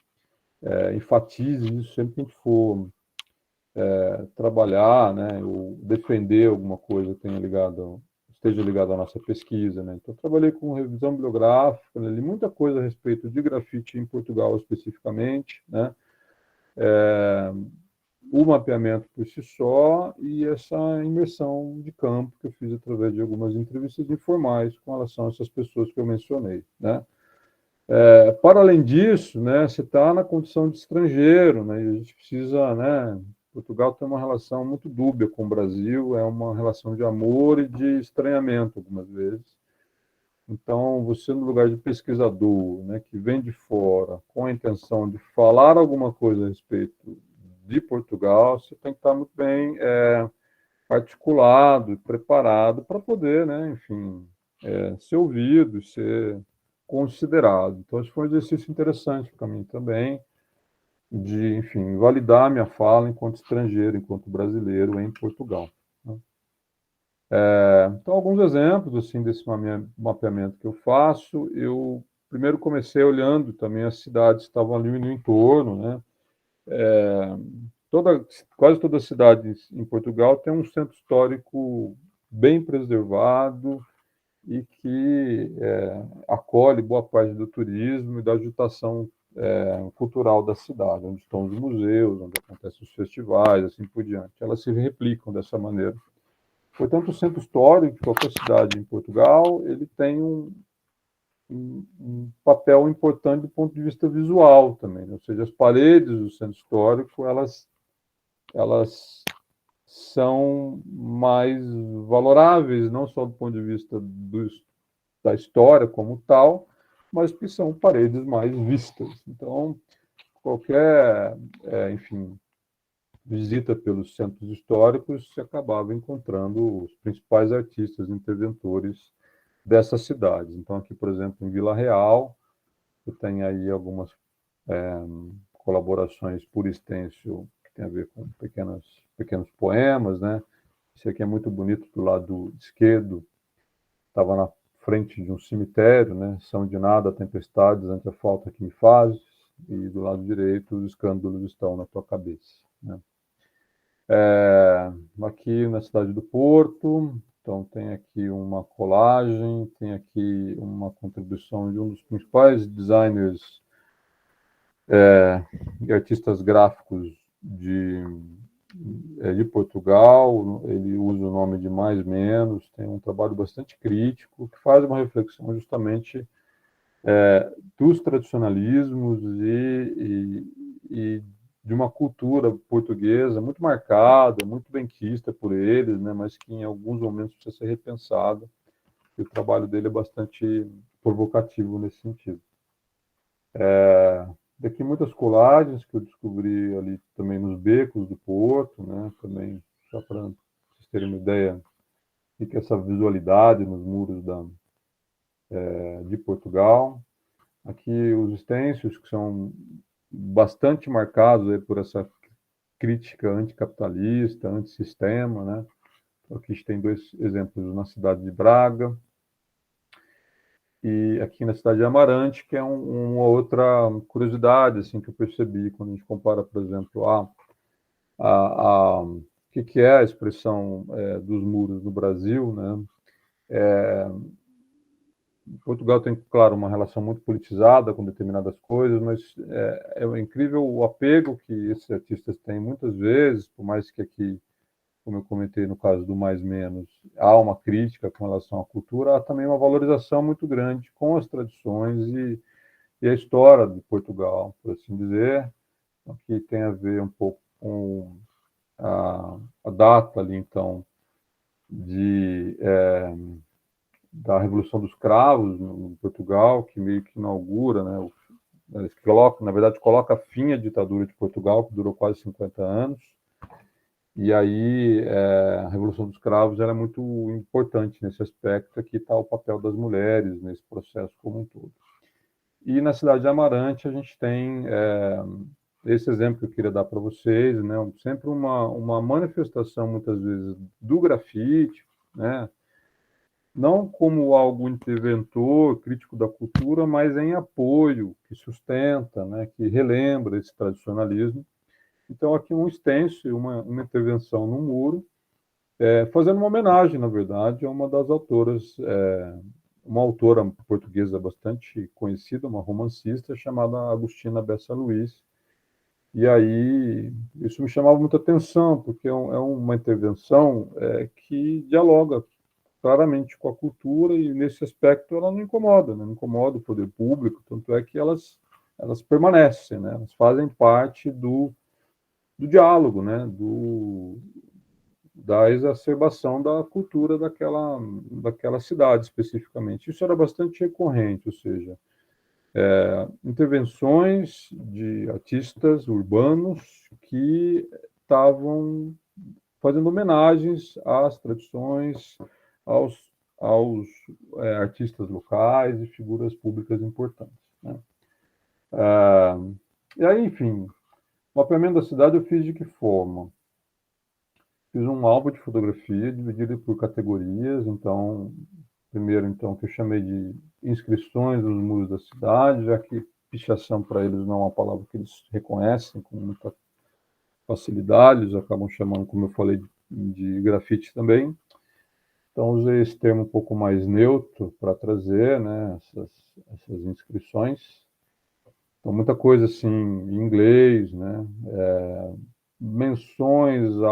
enfatize isso sempre que a gente for trabalhar, né? Ou defender alguma coisa que esteja ligado à nossa pesquisa, né? Então, trabalhei com revisão bibliográfica, né? Li muita coisa a respeito de grafite em Portugal especificamente, né? O mapeamento por si só e essa imersão de campo que eu fiz através de algumas entrevistas informais com relação a essas pessoas que eu mencionei, né? Para além disso, né, você está na condição de estrangeiro, né, e a gente precisa, né, Portugal tem uma relação muito dúbia com o Brasil, é uma relação de amor e de estranhamento algumas vezes. Então, você no lugar de pesquisador, né, que vem de fora, com a intenção de falar alguma coisa a respeito de Portugal, você tem que estar muito bem articulado e preparado para poder, né, enfim, ser ouvido, ser considerado. Então, acho que foi um exercício interessante para mim também, de, enfim, validar minha fala enquanto estrangeiro, enquanto brasileiro em Portugal, né? Então, alguns exemplos assim desse mapeamento que eu faço. Eu primeiro comecei olhando também as cidades que estavam ali no entorno, né? Quase toda cidade em Portugal tem um centro histórico bem preservado e que acolhe boa parte do turismo e da agitação cultural da cidade, onde estão os museus, onde acontecem os festivais, assim por diante. Elas se replicam dessa maneira. Portanto, o centro histórico de qualquer cidade em Portugal, ele tem um papel importante do ponto de vista visual também, né? Ou seja, as paredes do centro histórico, elas são mais valoráveis, não só do ponto de vista da história como tal, mas que são paredes mais vistas. Então, qualquer, enfim, visita pelos centros históricos, se acabava encontrando os principais artistas interventores dessas cidades. Então, aqui, por exemplo, em Vila Real, eu tenho aí algumas colaborações por extenso que tem a ver com pequenos poemas, né? Esse aqui é muito bonito do lado esquerdo, estava na frente de um cemitério, né? São de nada, tempestades, ante a falta que me fazes, e do lado direito, os escândalos estão na tua cabeça, né? Aqui na cidade do Porto, então tem aqui uma colagem, tem aqui uma contribuição de um dos principais designers e artistas gráficos de Portugal. Ele usa o nome de Mais Menos, tem um trabalho bastante crítico, que faz uma reflexão justamente dos tradicionalismos e de uma cultura portuguesa muito marcada, muito benquista por eles, né, mas que em alguns momentos precisa ser repensada. E o trabalho dele é bastante provocativo nesse sentido. Daqui muitas colagens que eu descobri ali também nos becos do Porto, né, também, só para vocês terem uma ideia do que é essa visualidade nos muros de Portugal. Aqui os stencils, que são bastante marcados aí por essa crítica anticapitalista, antissistema, né? Aqui a gente tem dois exemplos na cidade de Braga e aqui na cidade de Amarante, que é uma outra curiosidade assim que eu percebi quando a gente compara, por exemplo, o que é a expressão dos muros no Brasil, né? Portugal tem, claro, uma relação muito politizada com determinadas coisas, mas é incrível o apego que esses artistas têm muitas vezes, por mais que aqui, como eu comentei no caso do Mais Menos, há uma crítica com relação à cultura, há também uma valorização muito grande com as tradições e a história de Portugal, por assim dizer, que tem a ver um pouco com a data ali, então, de da Revolução dos Cravos no Portugal, que meio que inaugura, né, que coloca, na verdade, coloca fim à ditadura de Portugal, que durou quase 50 anos, e aí a Revolução dos Cravos era muito importante nesse aspecto, aqui está o papel das mulheres nesse processo como um todo. E na cidade de Amarante a gente tem esse exemplo que eu queria dar para vocês, né, sempre uma manifestação, muitas vezes, do grafite, né, não como algo interventor, crítico da cultura, mas em apoio, que sustenta, né, que relembra esse tradicionalismo. Então, aqui um stencil, uma intervenção no muro, fazendo uma homenagem, na verdade, a uma das autoras, uma autora portuguesa bastante conhecida, uma romancista, chamada Agostina Bessa Luiz. E aí, isso me chamava muita atenção, porque é uma intervenção que dialoga claramente com a cultura e nesse aspecto ela não incomoda, né? Não incomoda o poder público, tanto é que elas permanecem, né? Elas fazem parte do diálogo, né? Da exacerbação da cultura daquela cidade especificamente. Isso era bastante recorrente, ou seja, intervenções de artistas urbanos que estavam fazendo homenagens às tradições, aos artistas locais e figuras públicas importantes, né? E aí, enfim, o mapeamento da cidade eu fiz de que forma? Fiz um álbum de fotografia dividido por categorias, então, primeiro, então, que eu chamei de inscrições nos muros da cidade, já que pichação para eles não é uma palavra que eles reconhecem com muita facilidade, eles acabam chamando, como eu falei, de grafite também. Então, usei esse termo um pouco mais neutro para trazer, né, essas inscrições. Então, muita coisa assim em inglês, né, menções a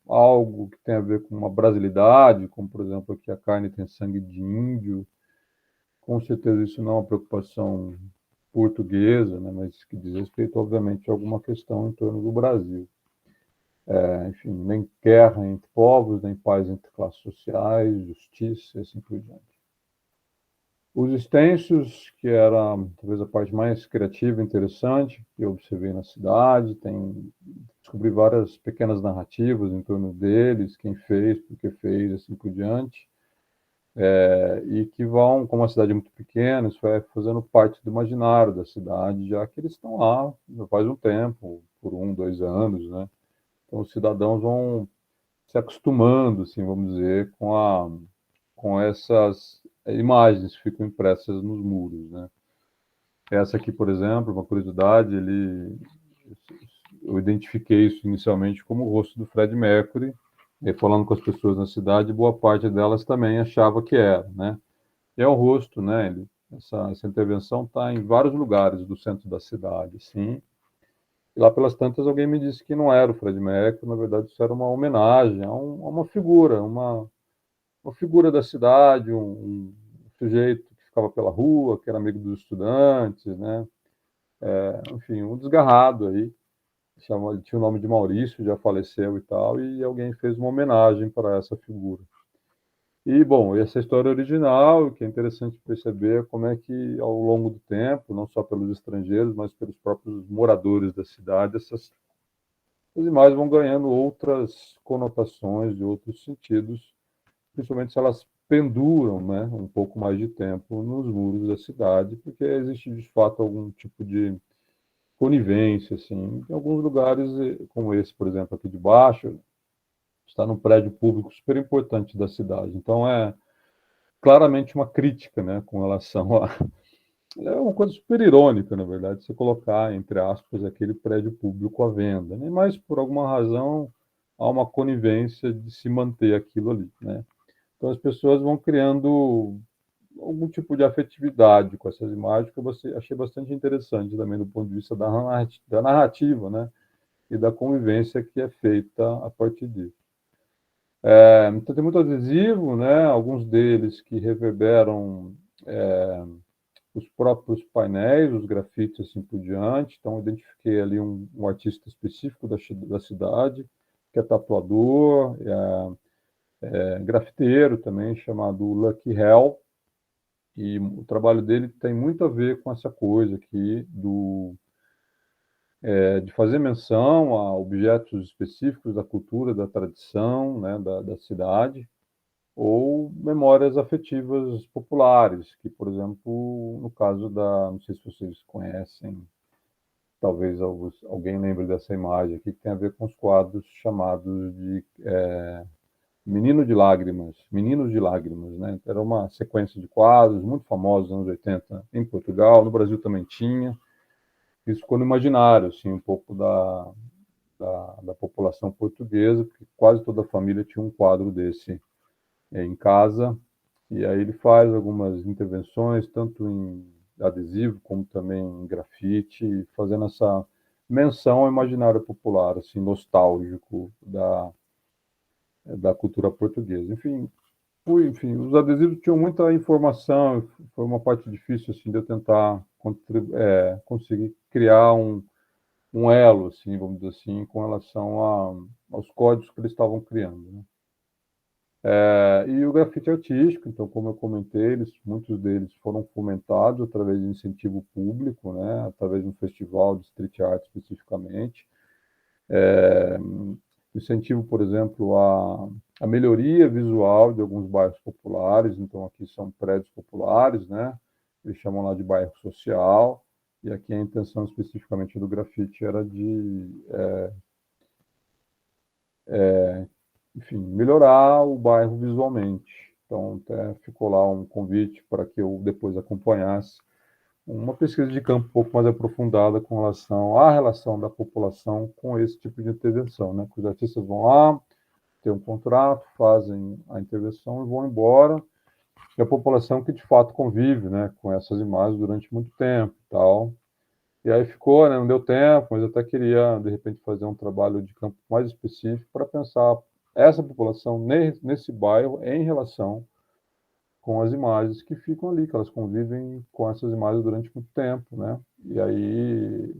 algo que tem a ver com uma brasilidade, como, por exemplo, aqui a carne tem sangue de índio. Com certeza isso não é uma preocupação portuguesa, né, mas que diz respeito, obviamente, a alguma questão em torno do Brasil. Enfim, nem guerra entre povos, nem paz entre classes sociais, justiça e assim por diante. Os stencils, que era talvez a parte mais criativa e interessante que eu observei na cidade, descobri várias pequenas narrativas em torno deles, quem fez, por que fez, assim por diante, e que vão, como a cidade é muito pequena, isso vai fazendo parte do imaginário da cidade, já que eles estão lá já faz um tempo, por 2 anos, né? Então, os cidadãos vão se acostumando, assim, vamos dizer, com essas imagens que ficam impressas nos muros, né? Essa aqui, por exemplo, uma curiosidade, eu identifiquei isso inicialmente como o rosto do Fred Mercury, e falando com as pessoas na cidade, boa parte delas também achava que era, né? E é o rosto, né? Essa intervenção está em vários lugares do centro da cidade, sim. E lá pelas tantas alguém me disse que não era o Fred Mercury, na verdade isso era uma homenagem a uma figura, uma figura da cidade, um sujeito que ficava pela rua, que era amigo dos estudantes, né? Enfim, um desgarrado aí, ele tinha o nome de Maurício, já faleceu e tal, e alguém fez uma homenagem para essa figura. E, bom, essa história original, que é interessante perceber como é que, ao longo do tempo, não só pelos estrangeiros, mas pelos próprios moradores da cidade, essas imagens vão ganhando outras conotações, de outros sentidos, principalmente se elas penduram, né, um pouco mais de tempo nos muros da cidade, porque existe, de fato, algum tipo de conivência, assim. Em alguns lugares, como esse, por exemplo, aqui de baixo, está num prédio público super importante da cidade. Então, é claramente uma crítica, né, com relação a... É uma coisa super irônica, na verdade, você colocar, entre aspas, aquele prédio público à venda, né? Mas, por alguma razão, há uma conivência de se manter aquilo ali, né? Então, as pessoas vão criando algum tipo de afetividade com essas imagens, que eu achei bastante interessante também do ponto de vista da narrativa, né? E da convivência que é feita a partir disso. Então, tem muito adesivo, né? Alguns deles que reverberam os próprios painéis, os grafites, assim por diante. Então, identifiquei ali um artista específico da cidade, que é tatuador, grafiteiro também, chamado Lucky Hell. E o trabalho dele tem muito a ver com essa coisa aqui de fazer menção a objetos específicos da cultura, da tradição, né, da cidade, ou memórias afetivas populares, que, por exemplo, no caso não sei se vocês conhecem, talvez alguém lembre dessa imagem aqui, que tem a ver com os quadros chamados de Meninos de Lágrimas, né? Era uma sequência de quadros muito famosos nos anos 80 em Portugal, no Brasil também tinha. Isso ficou no imaginário, assim, um pouco da população portuguesa, porque quase toda a família tinha um quadro desse em casa. E aí ele faz algumas intervenções, tanto em adesivo como também em grafite, fazendo essa menção ao imaginário popular, assim, nostálgico da cultura portuguesa. Enfim, os adesivos tinham muita informação, foi uma parte difícil assim, de eu tentar conseguir criar um elo, assim, vamos dizer assim, com relação aos códigos que eles estavam criando, né? E o grafite artístico, então, como eu comentei, muitos deles foram fomentados através de incentivo público, né, através de um festival de street art especificamente. Incentivo, por exemplo, a melhoria visual de alguns bairros populares. Então, aqui são prédios populares, né? Eles chamam lá de bairro social. E aqui a intenção especificamente do grafite era de, enfim, melhorar o bairro visualmente. Então, até ficou lá um convite para que eu depois acompanhasse uma pesquisa de campo um pouco mais aprofundada com relação à relação da população com esse tipo de intervenção, né? Que os artistas vão lá, têm um contrato, fazem a intervenção e vão embora. E a população que de fato convive, né, com essas imagens durante muito tempo, e tal. E aí ficou, né, não deu tempo, mas eu até queria de repente fazer um trabalho de campo mais específico para pensar essa população nesse bairro em relação com as imagens que ficam ali, que elas convivem com essas imagens durante muito tempo, né? E aí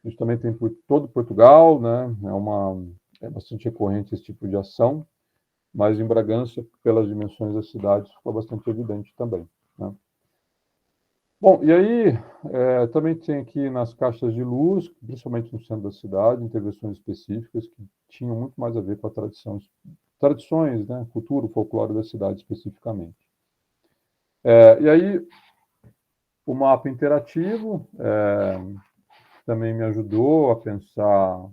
a gente também tem por todo Portugal, né? É bastante recorrente esse tipo de ação, mas em Bragança, pelas dimensões da cidade, ficou bastante evidente também, né? Bom, e aí também tem aqui nas caixas de luz, principalmente no centro da cidade, intervenções específicas que tinham muito mais a ver com a tradições, né? Cultura, o folclore da cidade especificamente. E aí o mapa interativo também me ajudou a pensar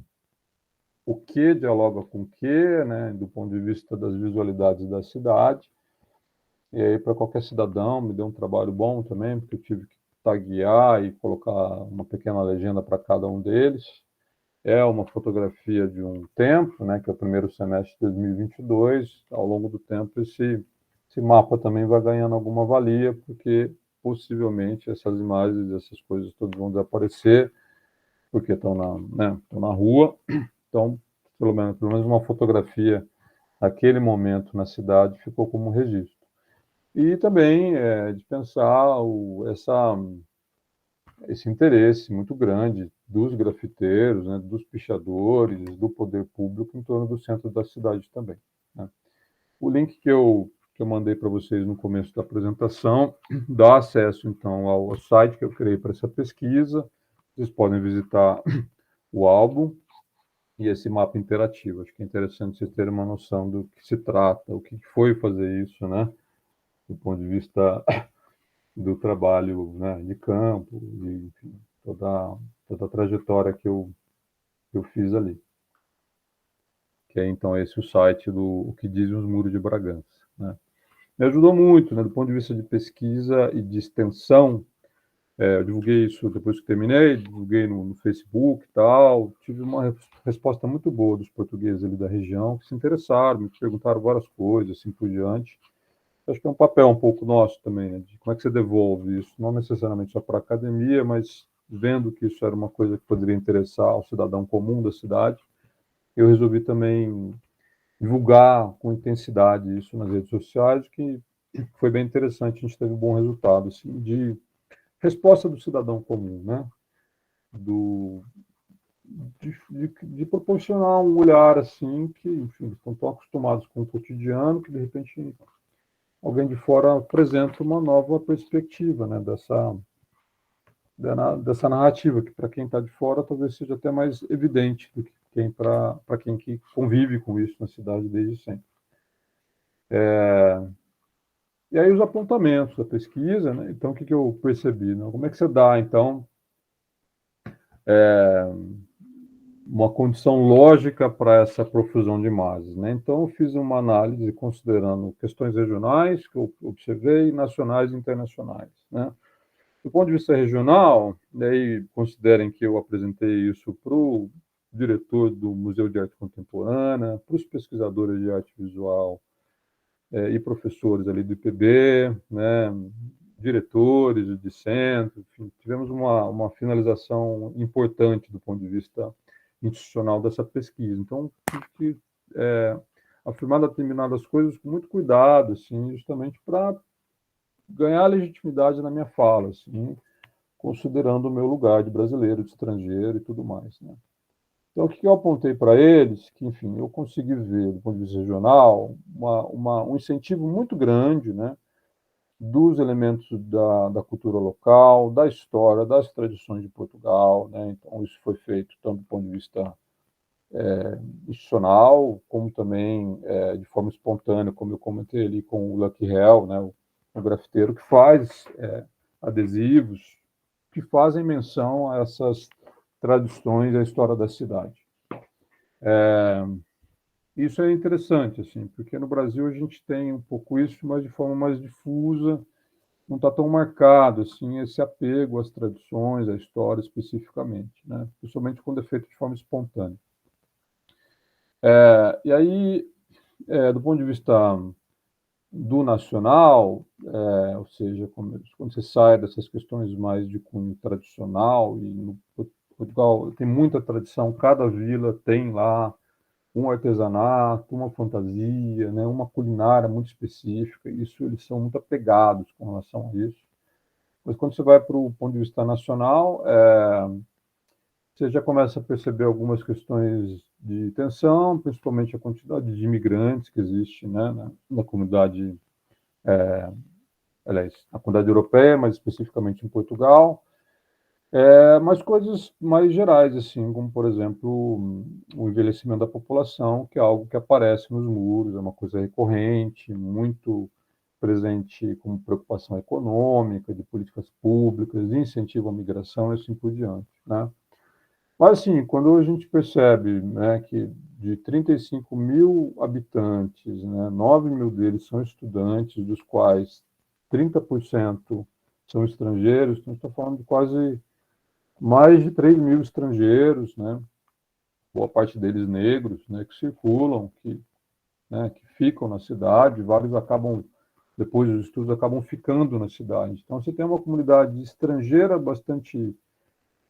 o que dialoga com o que, né, do ponto de vista das visualidades da cidade. E aí, para qualquer cidadão, me deu um trabalho bom também, porque eu tive que taguear e colocar uma pequena legenda para cada um deles. É uma fotografia de um tempo, né, que é o primeiro semestre de 2022. Ao longo do tempo, esse mapa também vai ganhando alguma valia, porque possivelmente essas imagens, essas coisas todas vão desaparecer, porque estão na rua. Então, pelo menos uma fotografia naquele momento na cidade ficou como um registro. E também de pensar esse interesse muito grande dos grafiteiros, né, dos pichadores, do poder público em torno do centro da cidade também, né? O link que eu mandei para vocês no começo da apresentação dá acesso, então, ao site que eu criei para essa pesquisa. Vocês podem visitar o álbum e esse mapa interativo. Acho que é interessante vocês terem uma noção do que se trata, o que foi fazer isso, né? Do ponto de vista do trabalho, né, de campo, e enfim, toda a trajetória que eu fiz ali. Que é, então, esse o site do O que Dizem os Muros de Bragança, né? Me ajudou muito, né, do ponto de vista de pesquisa e de extensão. Eu divulguei isso depois que terminei, divulguei no Facebook e tal. Tive uma resposta muito boa dos portugueses ali da região, que se interessaram, me perguntaram várias coisas, assim por diante. Acho que é um papel um pouco nosso também, né, de como é que você devolve isso, não necessariamente só para a academia, mas vendo que isso era uma coisa que poderia interessar ao cidadão comum da cidade, eu resolvi também divulgar com intensidade isso nas redes sociais, que foi bem interessante, a gente teve um bom resultado, assim, de resposta do cidadão comum, né? Do, de proporcionar um olhar assim que, enfim, estão tão acostumados com o cotidiano que de repente alguém de fora apresenta uma nova perspectiva, né, dessa narrativa que para quem está de fora talvez seja até mais evidente do que para quem que convive com isso na cidade desde sempre. E aí os apontamentos da pesquisa, né? Então o que eu percebi, né? Como é que você dá então uma condição lógica para essa profusão de imagens, né? Então, eu fiz uma análise considerando questões regionais que eu observei, nacionais e internacionais, né? Do ponto de vista regional, daí considerem que eu apresentei isso para o diretor do Museu de Arte Contemporânea, para os pesquisadores de arte visual e professores ali do IPB, né? Diretores de centro, enfim, tivemos uma finalização importante do ponto de vista institucional dessa pesquisa. Então, tive que afirmar determinadas coisas com muito cuidado, assim, justamente para ganhar legitimidade na minha fala, assim, considerando o meu lugar de brasileiro, de estrangeiro e tudo mais, né? Então, o que eu apontei para eles, que, enfim, eu consegui ver, do ponto de vista regional, um incentivo muito grande, né, dos elementos da cultura local, da história, das tradições de Portugal, né? Então, isso foi feito tanto do ponto de vista institucional, como também de forma espontânea, como eu comentei ali com o Lucky Hell, né, o grafiteiro que faz adesivos que fazem menção a essas tradições e a história da cidade. Isso é interessante, assim, porque no Brasil a gente tem um pouco isso, mas de forma mais difusa, não está tão marcado assim esse apego às tradições, à história especificamente, né? Principalmente quando é feito de forma espontânea. E aí, do ponto de vista do nacional, ou seja, quando você sai dessas questões mais de cunho tradicional, e no Portugal tem muita tradição, cada vila tem lá um artesanato, uma fantasia, né, uma culinária muito específica, isso eles são muito apegados com relação a isso. Mas quando você vai para o ponto de vista nacional, você já começa a perceber algumas questões de tensão, principalmente a quantidade de imigrantes que existe, né, na comunidade, aliás, na comunidade europeia, mas especificamente em Portugal, mas coisas mais gerais, assim, como, por exemplo, o envelhecimento da população, que é algo que aparece nos muros, é uma coisa recorrente, muito presente como preocupação econômica, de políticas públicas, de incentivo à migração e assim por diante, né? Mas, assim, quando a gente percebe, né, que de 35 mil habitantes, né, 9 mil deles são estudantes, dos quais 30% são estrangeiros, então a gente está falando de quase mais de 3 mil estrangeiros, né, boa parte deles negros, né, que circulam, que ficam na cidade, vários acabam, depois dos estudos, acabam ficando na cidade. Então, você tem uma comunidade estrangeira bastante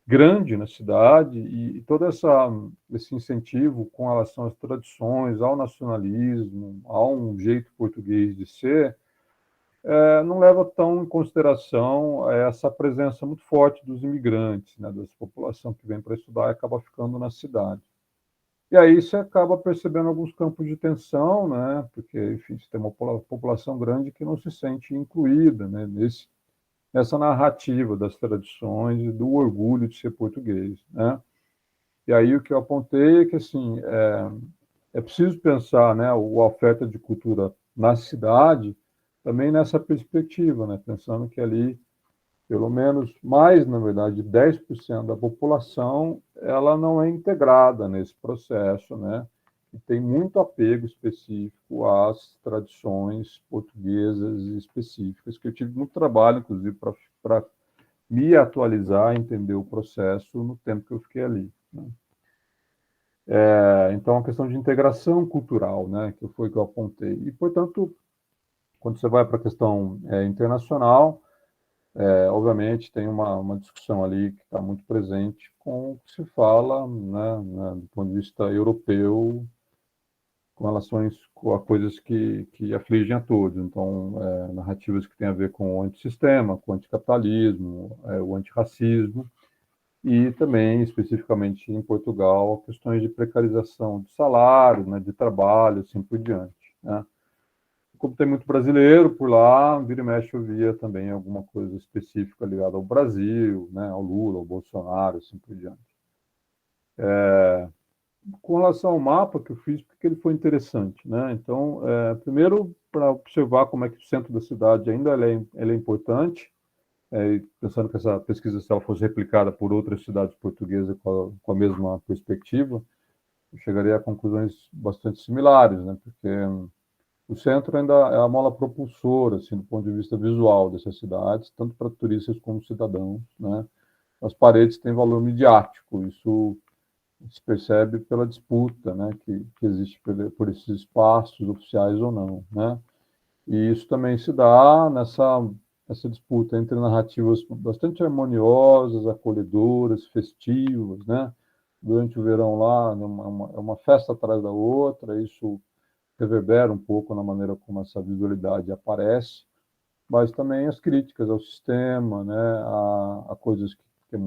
grande na cidade e todo esse incentivo com relação às tradições, ao nacionalismo, a um jeito português de ser, não leva tão em consideração essa presença muito forte dos imigrantes, né, dessa população que vem para estudar e acaba ficando na cidade. E aí você acaba percebendo alguns campos de tensão, né, porque, enfim, você tem uma população grande que não se sente incluída, né, nessa narrativa das tradições e do orgulho de ser português, né? E aí o que eu apontei é que, assim, é preciso pensar, né, a oferta de cultura na cidade também nessa perspectiva, né, pensando que ali, pelo menos mais, na verdade, 10% da população, ela não é integrada nesse processo, né, e tem muito apego específico às tradições portuguesas específicas, que eu tive muito trabalho, inclusive, para me atualizar, entender o processo no tempo que eu fiquei ali, né? Então, a questão de integração cultural, né, que foi que eu apontei. E, portanto, Quando você vai para a questão internacional, obviamente tem uma discussão ali que está muito presente com o que se fala, né, do ponto de vista europeu, com relação a coisas que afligem a todos. Então, narrativas que têm a ver com o antissistema, com o anticapitalismo, o antirracismo, e também, especificamente em Portugal, questões de precarização de salário, né, de trabalho, assim por diante, né? Como tem muito brasileiro por lá, vira e mexe eu via também alguma coisa específica ligada ao Brasil, né, ao Lula, ao Bolsonaro, assim por diante. Com relação ao mapa que eu fiz, porque ele foi interessante, né? Então, primeiro, para observar como é que o centro da cidade ainda ele é importante, pensando que essa pesquisa, se ela fosse replicada por outras cidades portuguesas com a mesma perspectiva, eu chegaria a conclusões bastante similares, né? Porque o centro ainda é a mola propulsora, assim, do ponto de vista visual dessas cidades, tanto para turistas como cidadãos, né? As paredes têm valor midiático, isso se percebe pela disputa, né, que existe por esses espaços oficiais ou não, né? E isso também se dá nessa disputa entre narrativas bastante harmoniosas, acolhedoras, festivas, né? Durante o verão lá, é uma festa atrás da outra, isso reverbera um pouco na maneira como essa visualidade aparece, mas também as críticas ao sistema, né, a coisas que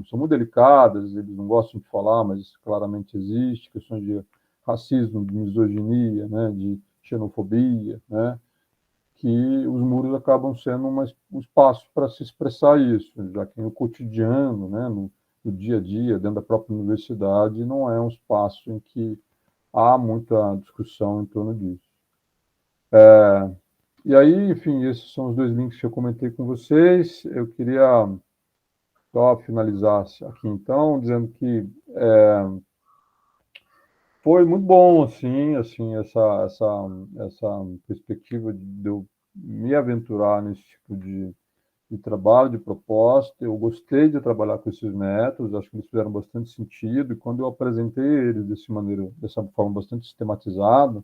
são muito delicadas, eles não gostam de falar, mas isso claramente existe, questões de racismo, de misoginia, né, de xenofobia, né, que os muros acabam sendo um espaço para se expressar isso, já que no cotidiano, né, no dia a dia, dentro da própria universidade, não é um espaço em que há muita discussão em torno disso. E aí, enfim, esses são os dois links que eu comentei com vocês. Eu queria só finalizar aqui, então, dizendo que foi muito bom, assim essa perspectiva de eu me aventurar nesse tipo de trabalho, de proposta. Eu gostei de trabalhar com esses métodos, acho que eles fizeram bastante sentido, e quando eu apresentei eles dessa forma bastante sistematizada,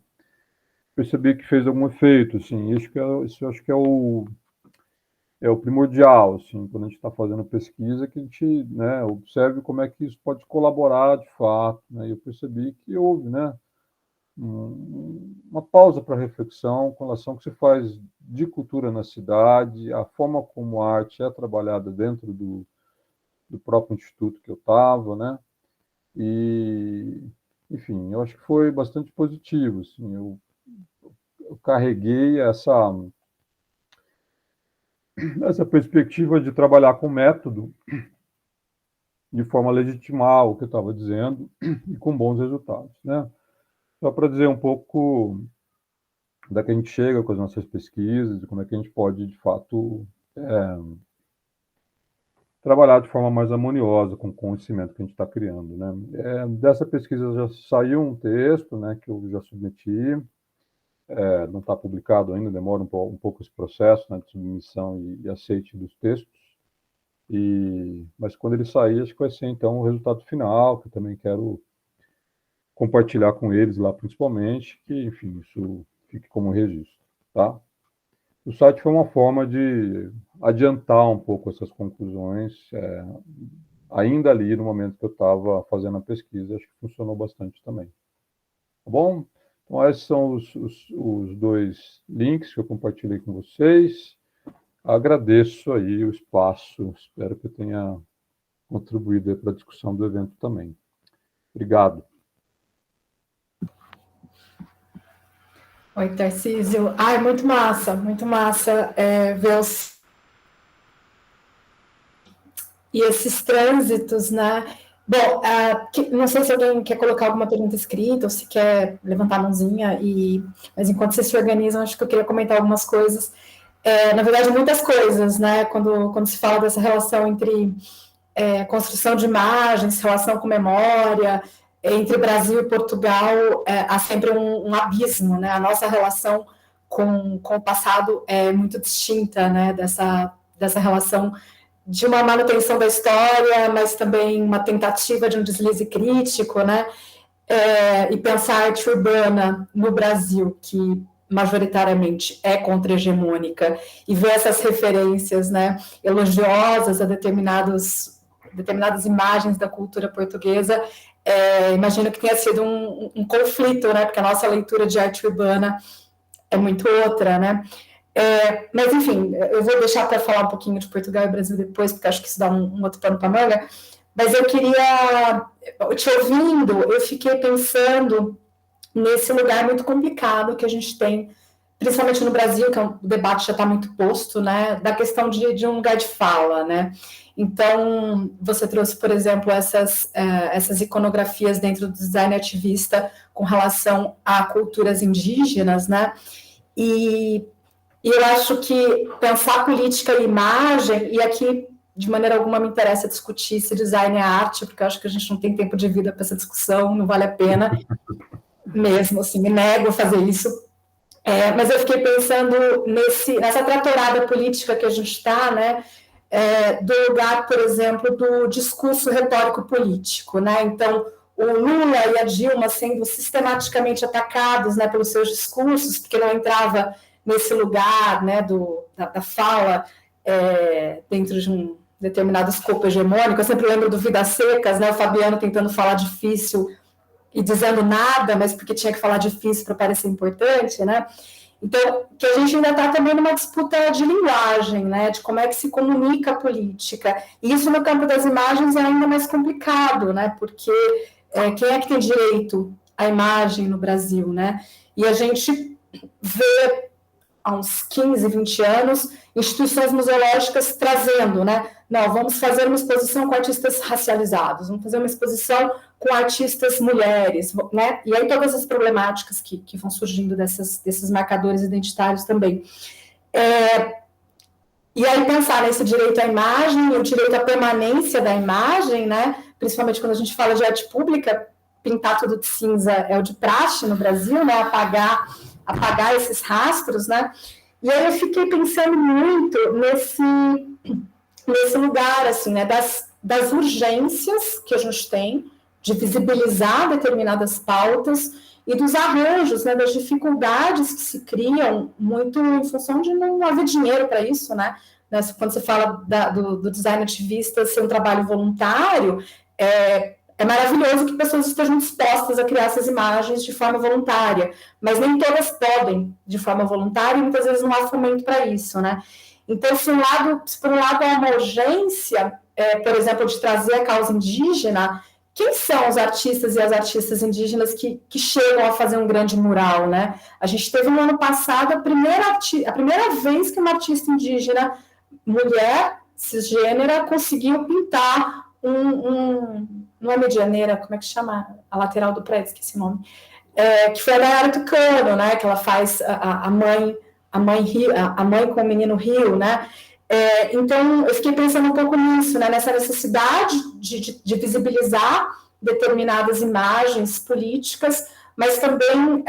percebi que fez algum efeito, assim, isso eu acho que é o primordial, assim, quando a gente está fazendo pesquisa, que a gente, né, observe como é que isso pode colaborar de fato, né? E eu percebi que houve, né, uma pausa para reflexão com relação ao que se faz de cultura na cidade, a forma como a arte é trabalhada dentro do próprio instituto que eu estava, né? E, enfim, eu acho que foi bastante positivo, assim, eu carreguei essa perspectiva de trabalhar com método de forma a legitimar o que eu estava dizendo e com bons resultados, né? Só para dizer um pouco da que a gente chega com as nossas pesquisas e como é que a gente pode, de fato, trabalhar de forma mais harmoniosa com o conhecimento que a gente está criando, né? Dessa pesquisa já saiu um texto, né, que eu já submeti, não está publicado ainda, demora um pouco esse processo, né, de submissão e aceite dos textos. Mas quando ele sair, acho que vai ser então o resultado final, que eu também quero compartilhar com eles lá, principalmente, que, enfim, isso fique como registro, tá? O site foi uma forma de adiantar um pouco essas conclusões, ainda ali no momento que eu estava fazendo a pesquisa, acho que funcionou bastante também. Tá bom? Então, esses são os dois links que eu compartilhei com vocês. Agradeço aí o espaço, espero que eu tenha contribuído para a discussão do evento também. Obrigado. Oi, Tarcísio. Ai, muito massa ver e esses trânsitos, né? Bom, não sei se alguém quer colocar alguma pergunta escrita ou se quer levantar a mãozinha, mas enquanto vocês se organizam, acho que eu queria comentar algumas coisas. Na verdade, muitas coisas, né? Quando se fala dessa relação entre construção de imagens, relação com memória, entre Brasil e Portugal, há sempre um abismo, né? A nossa relação com o passado é muito distinta, né? Dessa relação de uma manutenção da história, mas também uma tentativa de um deslize crítico, né? E pensar a arte urbana no Brasil, que majoritariamente é contra-hegemônica, e ver essas referências, né, elogiosas a determinadas imagens da cultura portuguesa, imagino que tenha sido um conflito, né, porque a nossa leitura de arte urbana é muito outra, né? Mas, enfim, eu vou deixar para falar um pouquinho de Portugal e Brasil depois, porque acho que isso dá um outro pano para manga, mas eu queria, te ouvindo, eu fiquei pensando nesse lugar muito complicado que a gente tem, principalmente no Brasil, que o debate já está muito posto, né, da questão de um lugar de fala, né? Então, você trouxe, por exemplo, essas iconografias dentro do design ativista com relação a culturas indígenas, né? E eu acho que pensar política e imagem, e aqui, de maneira alguma, me interessa discutir se design é arte, porque eu acho que a gente não tem tempo de vida para essa discussão, não vale a pena mesmo, assim, me nego a fazer isso. Mas eu fiquei pensando nessa tratorada política que a gente está, né, do lugar, por exemplo, do discurso retórico político, né? Então, o Lula e a Dilma sendo sistematicamente atacados, né, pelos seus discursos, porque não entrava nesse lugar, né, da fala dentro de um determinado escopo hegemônico. Eu sempre lembro do Vidas Secas, né, o Fabiano tentando falar difícil e dizendo nada, mas porque tinha que falar difícil para parecer importante, né? Então, que a gente ainda está também numa disputa de linguagem, né, de como é que se comunica a política. E isso no campo das imagens é ainda mais complicado, né, porque quem é que tem direito à imagem no Brasil, né? E a gente vê há uns 15, 20 anos, instituições museológicas trazendo, né? Não, vamos fazer uma exposição com artistas racializados, vamos fazer uma exposição com artistas mulheres, né? E aí todas as problemáticas que vão surgindo desses marcadores identitários também. E aí pensar nesse direito à imagem, o direito à permanência da imagem, né? Principalmente quando a gente fala de arte pública, pintar tudo de cinza é o de praxe no Brasil, né? Apagar esses rastros, né? E aí eu fiquei pensando muito nesse lugar, assim, né? Das urgências que a gente tem de visibilizar determinadas pautas e dos arranjos, né? Das dificuldades que se criam muito em função de não haver dinheiro para isso, né? Quando você fala do design ativista ser um trabalho voluntário, é maravilhoso que pessoas estejam dispostas a criar essas imagens de forma voluntária, mas nem todas podem de forma voluntária e muitas vezes não há fomento para isso, né? Então, se por um lado há uma urgência, por exemplo, de trazer a causa indígena, quem são os artistas e as artistas indígenas que chegam a fazer um grande mural, né? A gente teve no ano passado a primeira vez que uma artista indígena, mulher, cisgênera, conseguiu pintar não é medianeira, como é que chama? A lateral do prédio, esqueci o nome. Que foi a Nayara Tucano, né? Que ela faz a mãe com o menino Rio, né? Então, eu fiquei pensando um pouco nisso, né? Nessa necessidade de visibilizar determinadas imagens políticas, mas também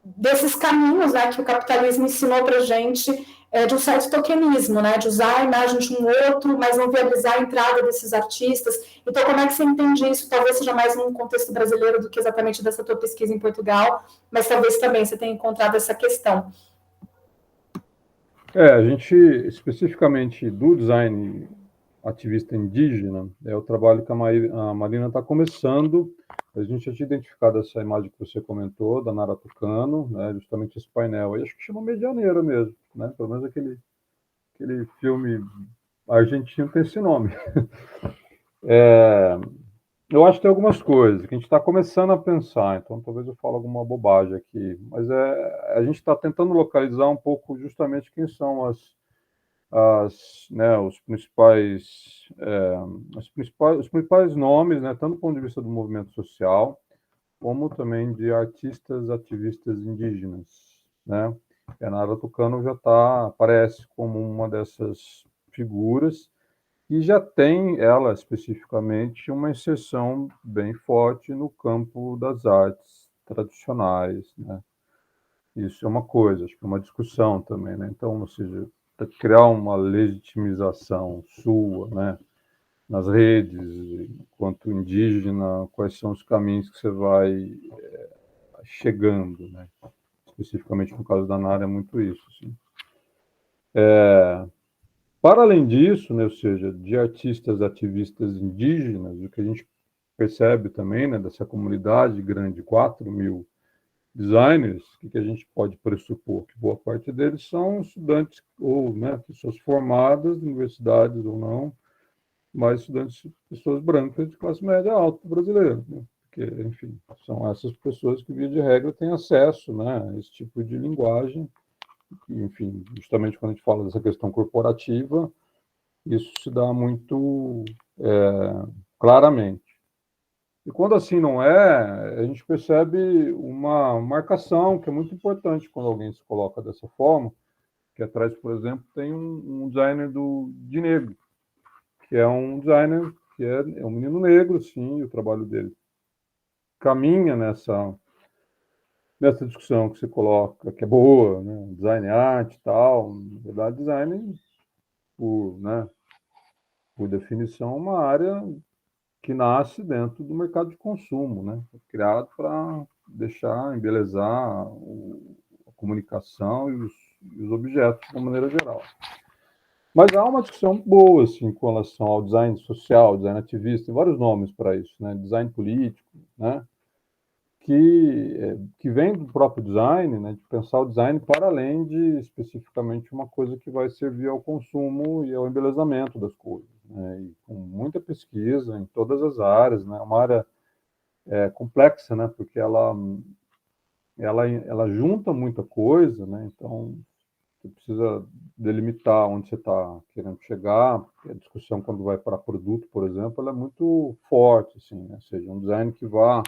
desses caminhos, né, que o capitalismo ensinou para a gente, de um certo tokenismo, né, de usar a imagem de um outro, mas não viabilizar a entrada desses artistas. Então, como é que você entende isso? Talvez seja mais num contexto brasileiro do que exatamente dessa tua pesquisa em Portugal, mas talvez também você tenha encontrado essa questão. A gente, especificamente do design ativista indígena, é o trabalho que a Marina está começando. A gente já tinha identificado essa imagem que você comentou, da Nara Tucano, né, justamente esse painel. Aí acho que chama Medianeira mesmo, né? Pelo menos aquele filme argentino tem esse nome. Eu acho que tem algumas coisas que a gente está começando a pensar, então talvez eu fale alguma bobagem aqui, mas a gente está tentando localizar um pouco justamente quem são os principais nomes, né, tanto do ponto de vista do movimento social, como também de artistas ativistas indígenas, né? A Nara Tucano já aparece como uma dessas figuras, e já tem, ela especificamente, uma inserção bem forte no campo das artes tradicionais, né? Isso é uma coisa, acho que é uma discussão também, né? Então, ou seja, para criar uma legitimização sua, né, nas redes, enquanto indígena, quais são os caminhos que você vai chegando, né? especificamente no caso da Nara, é muito isso. Assim. Para além disso, né, ou seja, de artistas ativistas indígenas, o que a gente percebe também, né, dessa comunidade grande, 4.000 designers, que a gente pode pressupor que boa parte deles são estudantes ou, né, pessoas formadas em universidades ou não, mas estudantes, pessoas brancas de classe média alta brasileira, né? Porque, enfim, são essas pessoas que, via de regra, têm acesso, né, a esse tipo de linguagem. E, enfim, justamente quando a gente fala dessa questão corporativa, isso se dá muito claramente. E quando assim não é, a gente percebe uma marcação que é muito importante quando alguém se coloca dessa forma, que atrás, por exemplo, tem um designer de negro, que é um designer que é um menino negro, sim, e o trabalho dele caminha nessa discussão que você coloca, que é boa, né? Design arte e tal. Na verdade, design, né, por definição, é uma área que nasce dentro do mercado de consumo, né? Foi criado para deixar, embelezar a comunicação e os objetos de uma maneira geral. Mas há uma discussão boa, assim, com relação ao design social, design ativista, tem vários nomes para isso, né? Design político, né? Que vem do próprio design, né? De pensar o design para além de especificamente uma coisa que vai servir ao consumo e ao embelezamento das coisas, né? E com muita pesquisa em todas as áreas, né? Uma área complexa, né? Porque ela junta muita coisa, né? Então você precisa delimitar onde você está querendo chegar. A discussão, quando vai para produto, por exemplo, ela é muito forte, assim, né? Ou seja, um design que vá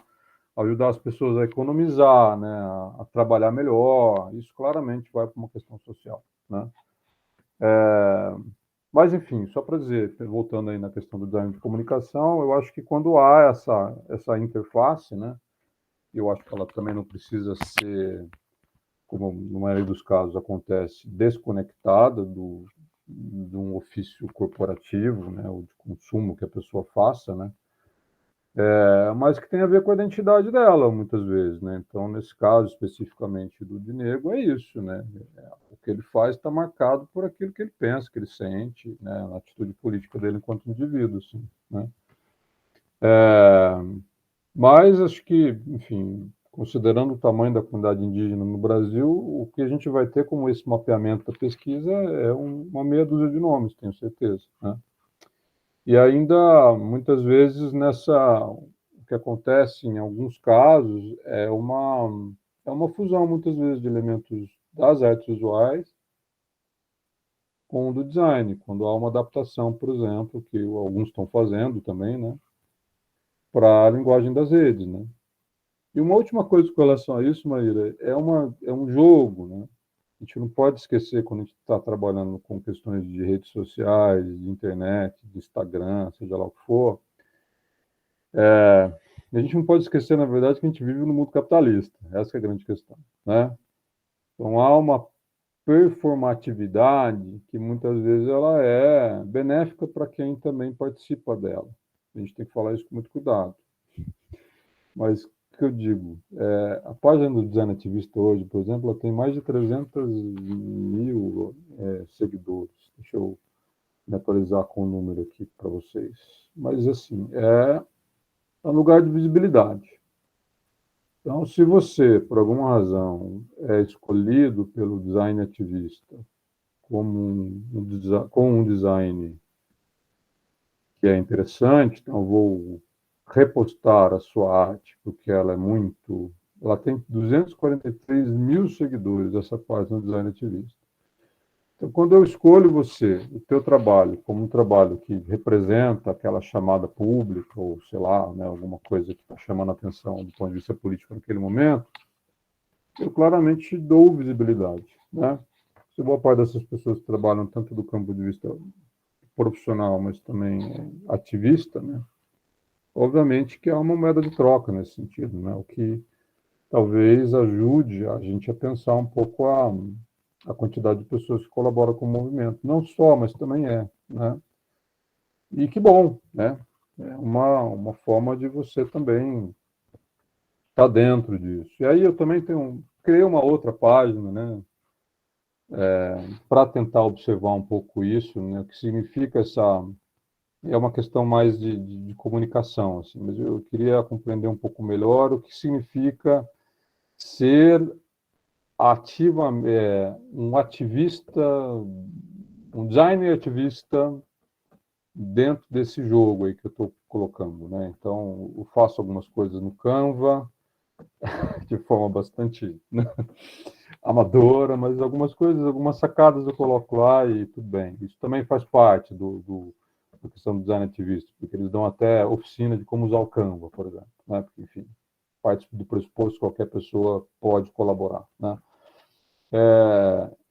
ajudar as pessoas a economizar, né? A trabalhar melhor. Isso claramente vai para uma questão social, né? Mas, enfim, só para dizer, voltando aí na questão do design de comunicação, eu acho que quando há essa interface, né? Eu acho que ela também não precisa ser, como na maioria dos casos acontece, desconectada de um ofício corporativo, né, ou de consumo que a pessoa faça, né, mas que tem a ver com a identidade dela, muitas vezes, né. Então, nesse caso especificamente do Dinego, é isso, né, o que ele faz está marcado por aquilo que ele pensa, que ele sente, né, a atitude política dele enquanto indivíduo, assim, né. Mas acho que, enfim, considerando o tamanho da comunidade indígena no Brasil, o que a gente vai ter como esse mapeamento da pesquisa é uma meia dúzia de nomes, tenho certeza, né? E ainda, muitas vezes, o que acontece em alguns casos é uma fusão, muitas vezes, de elementos das artes visuais com o do design, quando há uma adaptação, por exemplo, que alguns estão fazendo também, né, para a linguagem das redes, né? E uma última coisa com relação a isso, Maíra, é um jogo, né? A gente não pode esquecer, quando a gente está trabalhando com questões de redes sociais, de internet, de Instagram, seja lá o que for, a gente não pode esquecer, na verdade, que a gente vive no mundo capitalista. Essa é a grande questão, né? Então, há uma performatividade que muitas vezes ela é benéfica para quem também participa dela. A gente tem que falar isso com muito cuidado. Mas o que eu digo? A página do Design Ativista hoje, por exemplo, ela tem mais de 300.000 seguidores. Deixa eu me atualizar com o número aqui para vocês. Mas, assim, é um lugar de visibilidade. Então, se você, por alguma razão, é escolhido pelo design ativista com um design que é interessante, então eu vou repostar a sua arte, porque ela tem 243.000 seguidores, essa página do Design Ativista. Então, quando eu escolho você, o teu trabalho, como um trabalho que representa aquela chamada pública, ou sei lá, né, alguma coisa que está chamando a atenção do ponto de vista político naquele momento, eu claramente dou visibilidade, né? Se boa parte dessas pessoas que trabalham tanto do campo de vista profissional, mas também ativista, né? Obviamente que há uma moeda de troca nesse sentido, né? O que talvez ajude a gente a pensar um pouco a quantidade de pessoas que colaboram com o movimento. Não só, mas também né? E que bom, né? É uma forma de você também estar dentro disso. E aí eu também criei uma outra página, né, para tentar observar um pouco isso, né, o que significa essa... É uma questão mais de comunicação, assim, mas eu queria compreender um pouco melhor o que significa ser um ativista, um designer ativista dentro desse jogo aí que eu estou colocando, né? Então, eu faço algumas coisas no Canva, de forma bastante, né, amadora, mas algumas coisas, algumas sacadas eu coloco lá e tudo bem. Isso também faz parte da questão do design ativista, porque eles dão até oficina de como usar o Canva, por exemplo, né? Porque, enfim, parte do pressuposto que qualquer pessoa pode colaborar, né?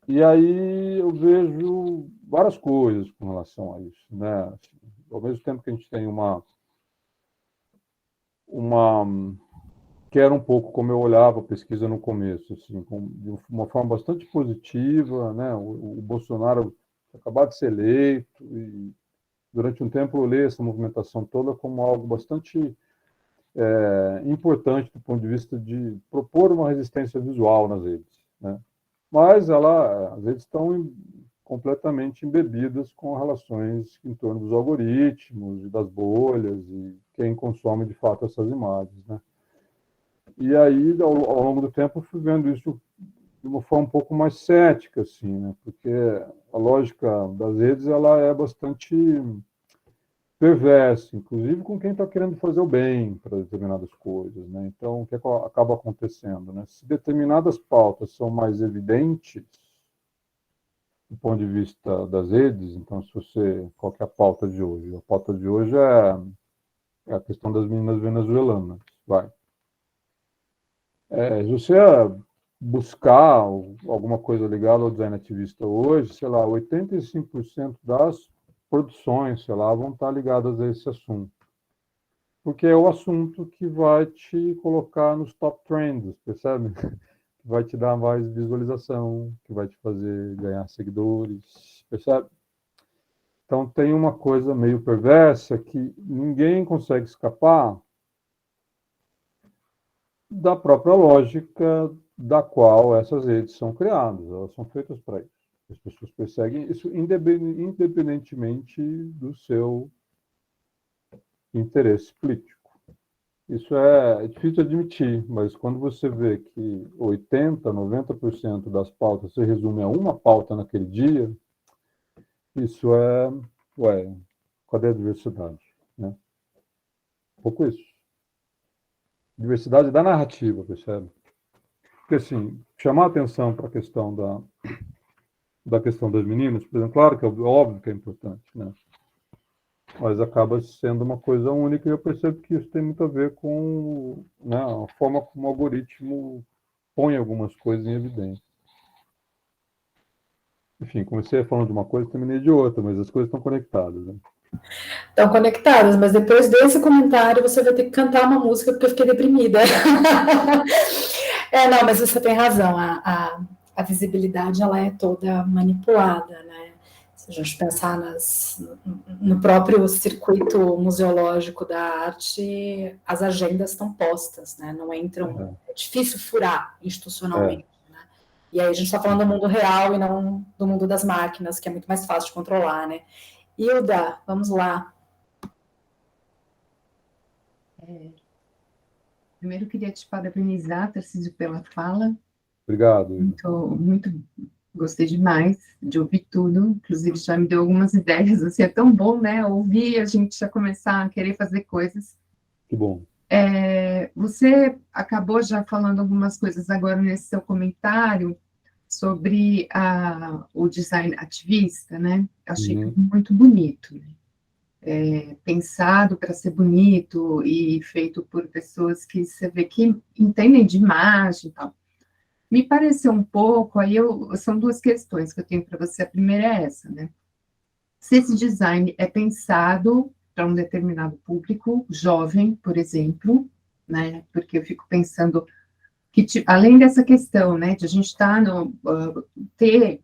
E aí eu vejo várias coisas com relação a isso, né? Assim, ao mesmo tempo que a gente tem que era um pouco como eu olhava a pesquisa no começo, assim, de uma forma bastante positiva, né? O Bolsonaro acabou de ser eleito e durante um tempo eu olhei essa movimentação toda como algo bastante importante do ponto de vista de propor uma resistência visual nas redes, né? Mas as redes estão completamente embebidas com relações em torno dos algoritmos e das bolhas e quem consome de fato essas imagens, né? E aí, ao longo do tempo, eu fui vendo isso de uma forma um pouco mais cética, assim, né? Porque a lógica das redes ela é bastante perversa, inclusive com quem está querendo fazer o bem para determinadas coisas, né? Então, o que acaba acontecendo, né? Se determinadas pautas são mais evidentes do ponto de vista das redes, então, qual que é a pauta de hoje? A pauta de hoje é a questão das meninas venezuelanas, vai. Se você buscar alguma coisa ligada ao design ativista hoje, sei lá, 85% das produções, sei lá, vão estar ligadas a esse assunto. Porque é o assunto que vai te colocar nos top trends, percebe? Que vai te dar mais visualização, que vai te fazer ganhar seguidores, percebe? Então tem uma coisa meio perversa que ninguém consegue escapar da própria lógica da qual essas redes são criadas. Elas são feitas para isso. As pessoas perseguem isso independentemente do seu interesse político. Isso é difícil de admitir, mas quando você vê que 80%, 90% das pautas se resume a uma pauta naquele dia, isso cadê a diversidade? Né? Um pouco isso. Diversidade da narrativa, percebe? Porque, assim, chamar a atenção para a questão da questão das meninas, por exemplo, claro que é óbvio que é importante, né? Mas acaba sendo uma coisa única e eu percebo que isso tem muito a ver com, né, a forma como o algoritmo põe algumas coisas em evidência. Enfim, comecei falando de uma coisa e terminei de outra, mas as coisas estão conectadas, né? Estão conectadas, mas depois desse comentário você vai ter que cantar uma música porque eu fiquei deprimida. Não, mas você tem razão, a visibilidade ela é toda manipulada, né? Se a gente pensar no próprio circuito museológico da arte, as agendas estão postas, né? Não entram, é difícil furar institucionalmente. Né? E aí a gente está falando do mundo real e não do mundo das máquinas, que é muito mais fácil de controlar, né? Hilda, vamos lá. Primeiro, eu queria te parabenizar, Tarcísio, pela fala. Obrigado. Muito, gostei demais de ouvir tudo. Inclusive, já me deu algumas ideias. Assim, é tão bom, né? Ouvir a gente já começar a querer fazer coisas. Que bom. Você acabou já falando algumas coisas agora nesse seu comentário sobre o design ativista, né? Achei muito bonito, né? Pensado para ser bonito e feito por pessoas que você vê que entendem de imagem e tal. Me pareceu um pouco, são duas questões que eu tenho para você. A primeira é essa, né? Se esse design é pensado para um determinado público, jovem, por exemplo, né? Porque eu fico pensando que, além dessa questão, né, de a gente ter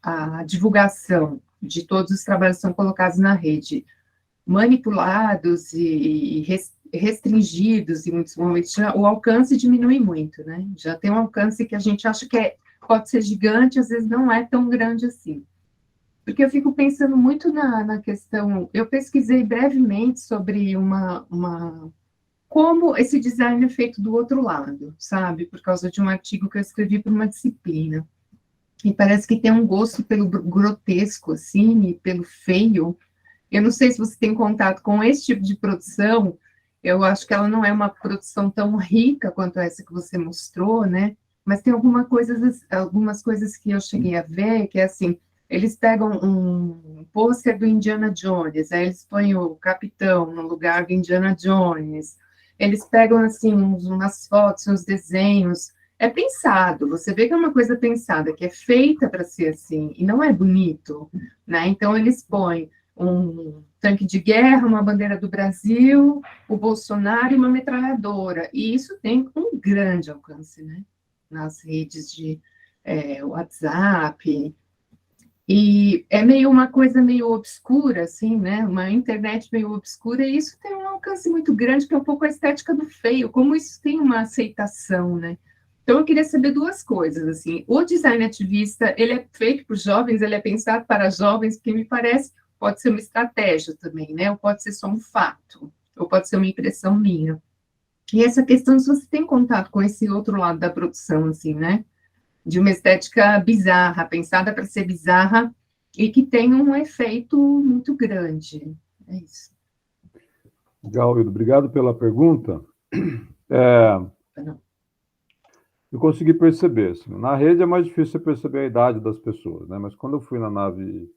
a divulgação de todos os trabalhos que são colocados na rede, manipulados restringidos em muitos momentos, o alcance diminui muito, né? Já tem um alcance que a gente acha que pode ser gigante, às vezes não é tão grande assim. Porque eu fico pensando muito na questão, eu pesquisei brevemente sobre como esse design é feito do outro lado, sabe? Por causa de um artigo que eu escrevi para uma disciplina. E parece que tem um gosto pelo grotesco, assim, e pelo feio. Eu não sei se você tem contato com esse tipo de produção, eu acho que ela não é uma produção tão rica quanto essa que você mostrou, né? Mas tem algumas coisas que eu cheguei a ver, que é assim, eles pegam um pôster do Indiana Jones, aí eles põem o capitão no lugar do Indiana Jones, eles pegam, assim, umas fotos, uns desenhos, é pensado, você vê que é uma coisa pensada, que é feita para ser assim, e não é bonito, né? Então, eles põem um tanque de guerra, uma bandeira do Brasil, o Bolsonaro e uma metralhadora. E isso tem um grande alcance, né? Nas redes de WhatsApp. E é meio uma coisa meio obscura, assim, né? Uma internet meio obscura, e isso tem um alcance muito grande, que é um pouco a estética do feio, como isso tem uma aceitação, né? Então, eu queria saber duas coisas, assim, o design ativista, ele é feito por jovens, ele é pensado para jovens, porque me parece pode ser uma estratégia também, né? Ou pode ser só um fato, ou pode ser uma impressão minha. E essa questão, se você tem contato com esse outro lado da produção, assim, né? De uma estética bizarra, pensada para ser bizarra, e que tem um efeito muito grande. É isso. Legal, Ildo. Obrigado pela pergunta. É, Não. eu consegui perceber. Assim, na rede é mais difícil você perceber a idade das pessoas, né? Mas quando eu fui na nave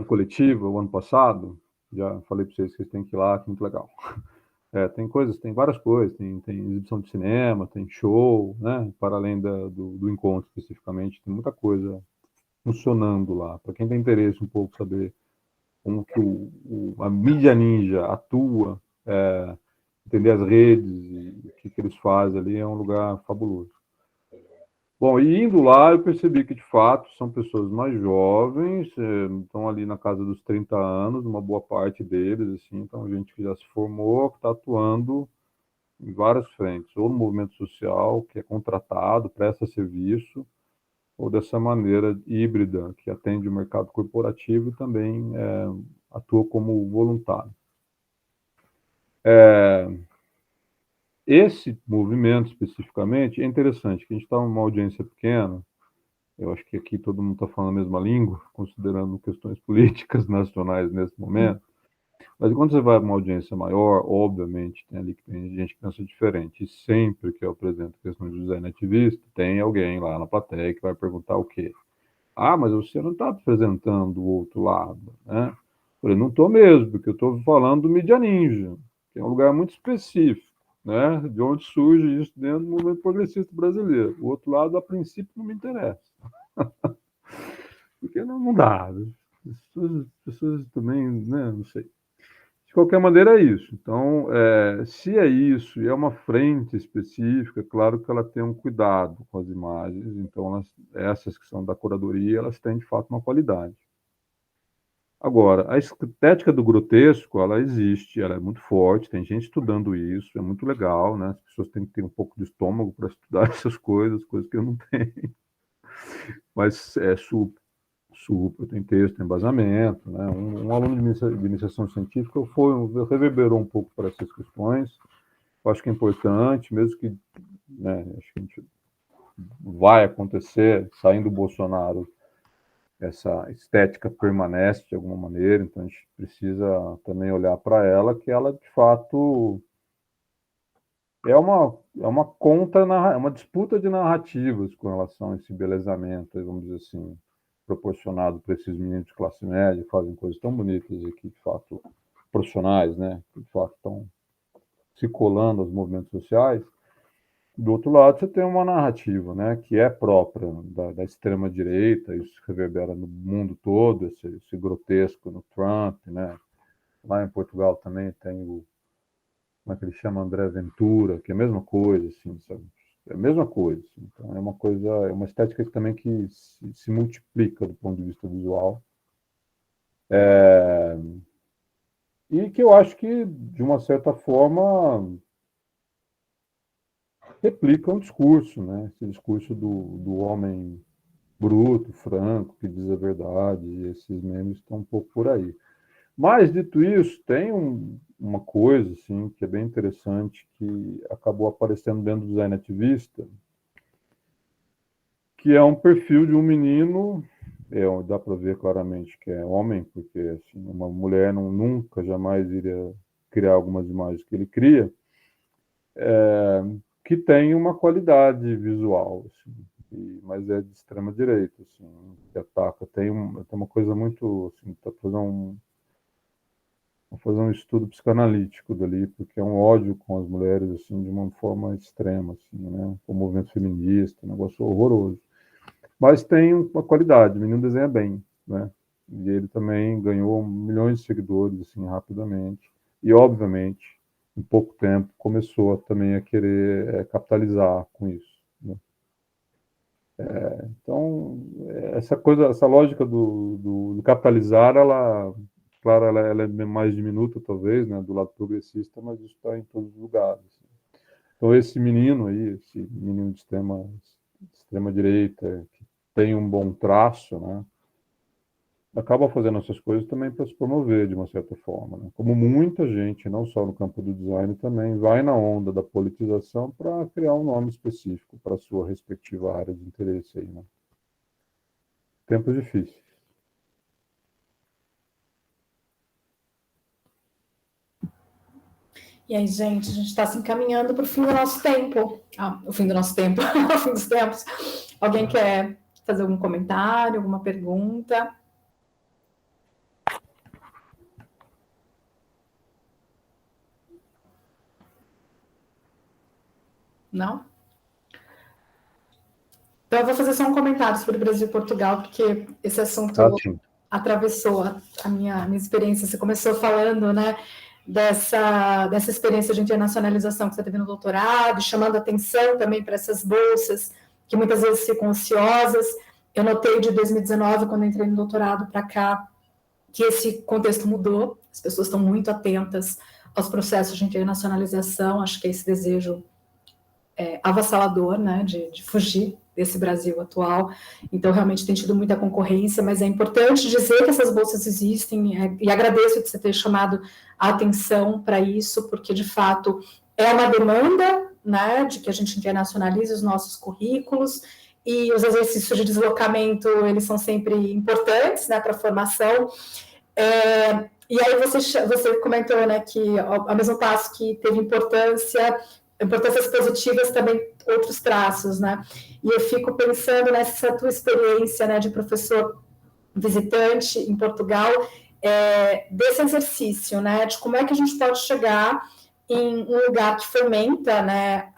coletiva o ano passado, já falei para vocês que vocês têm que ir lá, que é muito legal. Tem várias coisas, tem exibição de cinema, tem show, né? Para além do encontro especificamente, tem muita coisa funcionando lá. Para quem tem interesse um pouco saber como que a mídia ninja atua, entender as redes e o que eles fazem ali, é um lugar fabuloso. Bom, e indo lá, eu percebi que, de fato, são pessoas mais jovens, estão ali na casa dos 30 anos, uma boa parte deles, assim, então, gente que já se formou, que está atuando em várias frentes, ou no movimento social, que é contratado, presta serviço, ou dessa maneira híbrida, que atende o mercado corporativo e também atua como voluntário. Esse movimento, especificamente, é interessante, que a gente está numa audiência pequena, eu acho que aqui todo mundo está falando a mesma língua, considerando questões políticas nacionais nesse momento, mas quando você vai para uma audiência maior, obviamente, tem ali que tem gente que pensa diferente, e sempre que eu apresento questões de design ativista, tem alguém lá na plateia que vai perguntar o quê? Ah, mas você não está apresentando o outro lado, né? Eu falei, não estou mesmo, porque eu estou falando do Mídia Ninja, que é um lugar muito específico, né? De onde surge isso dentro do movimento progressista brasileiro. O outro lado, a princípio, não me interessa. Porque não dá. As pessoas também, né? Não sei. De qualquer maneira, é isso. Então, se é isso e é uma frente específica, é claro que ela tem um cuidado com as imagens. Então, essas que são da curadoria, elas têm, de fato, uma qualidade. Agora, a estética do grotesco, ela existe, ela é muito forte, tem gente estudando isso, é muito legal, né? As pessoas têm que ter um pouco de estômago para estudar essas coisas que eu não tenho. Mas é super, tem texto, tem embasamento, né? Um aluno de iniciação científica reverberou um pouco para essas questões. Eu acho que é importante, mesmo que, né, acho que a gente vai acontecer, saindo do Bolsonaro, essa estética permanece de alguma maneira, então a gente precisa também olhar para ela, que ela, de fato, é uma disputa de narrativas com relação a esse embelezamento, vamos dizer assim, proporcionado para esses meninos de classe média, que fazem coisas tão bonitas aqui, de fato, profissionais, né, que de fato estão se colando aos movimentos sociais. Do outro lado, você tem uma narrativa, né, que é própria da extrema-direita, isso reverbera no mundo todo, esse grotesco no Trump, né? Lá em Portugal também tem como é que ele chama, André Ventura, que é a mesma coisa, assim, sabe? É a mesma coisa. Assim. Então, é uma estética também que se multiplica do ponto de vista visual. e que eu acho que, de uma certa forma, replica um discurso, né? Esse discurso do homem bruto, franco, que diz a verdade, e esses memes estão um pouco por aí. Mas, dito isso, tem uma coisa assim, que é bem interessante, que acabou aparecendo dentro do design ativista, que é um perfil de um menino, dá para ver claramente que é homem, porque assim, uma mulher nunca, jamais iria criar algumas imagens que ele cria, que tem uma qualidade visual, assim, mas é de extrema direita, assim, que ataca, tem uma coisa muito, assim, tá fazendo vou fazer um estudo psicanalítico dali, porque é um ódio com as mulheres, assim, de uma forma extrema, assim, né? O movimento feminista, um negócio horroroso. Mas tem uma qualidade, o menino desenha bem, né? E ele também ganhou milhões de seguidores, assim, rapidamente. E, obviamente, em pouco tempo, começou também a querer capitalizar com isso, né? Então, essa lógica do capitalizar, claro, ela é mais diminuta, talvez, né, do lado progressista, mas isso está em todos os lugares. Então, esse menino aí, esse menino de extrema direita, que tem um bom traço, né, acaba fazendo essas coisas também para se promover, de uma certa forma, né? Como muita gente, não só no campo do design, também vai na onda da politização para criar um nome específico para a sua respectiva área de interesse aí, né? Tempos difíceis. E aí, gente, a gente está se encaminhando para o fim do nosso tempo. O fim do nosso tempo, o fim dos tempos. Alguém quer fazer algum comentário, alguma pergunta? Não? Então, eu vou fazer só um comentário sobre o Brasil e Portugal, porque esse assunto atravessou a minha experiência. Você começou falando, né, dessa experiência de internacionalização que você teve no doutorado, chamando atenção também para essas bolsas, que muitas vezes ficam ociosas. Eu notei de 2019, quando entrei no doutorado para cá, que esse contexto mudou, as pessoas estão muito atentas aos processos de internacionalização, acho que é esse desejo avassalador, né, de fugir desse Brasil atual. Então, realmente tem tido muita concorrência, mas é importante dizer que essas bolsas existem, e agradeço de você ter chamado a atenção para isso, porque, de fato, é uma demanda, né, de que a gente internacionalize os nossos currículos, e os exercícios de deslocamento, eles são sempre importantes, né, para a formação. E aí você comentou, né, que ao mesmo passo que teve importâncias positivas, também outros traços, né? E eu fico pensando nessa tua experiência, né, de professor visitante em Portugal, desse exercício, né, de como é que a gente pode chegar em um lugar que fomenta, né,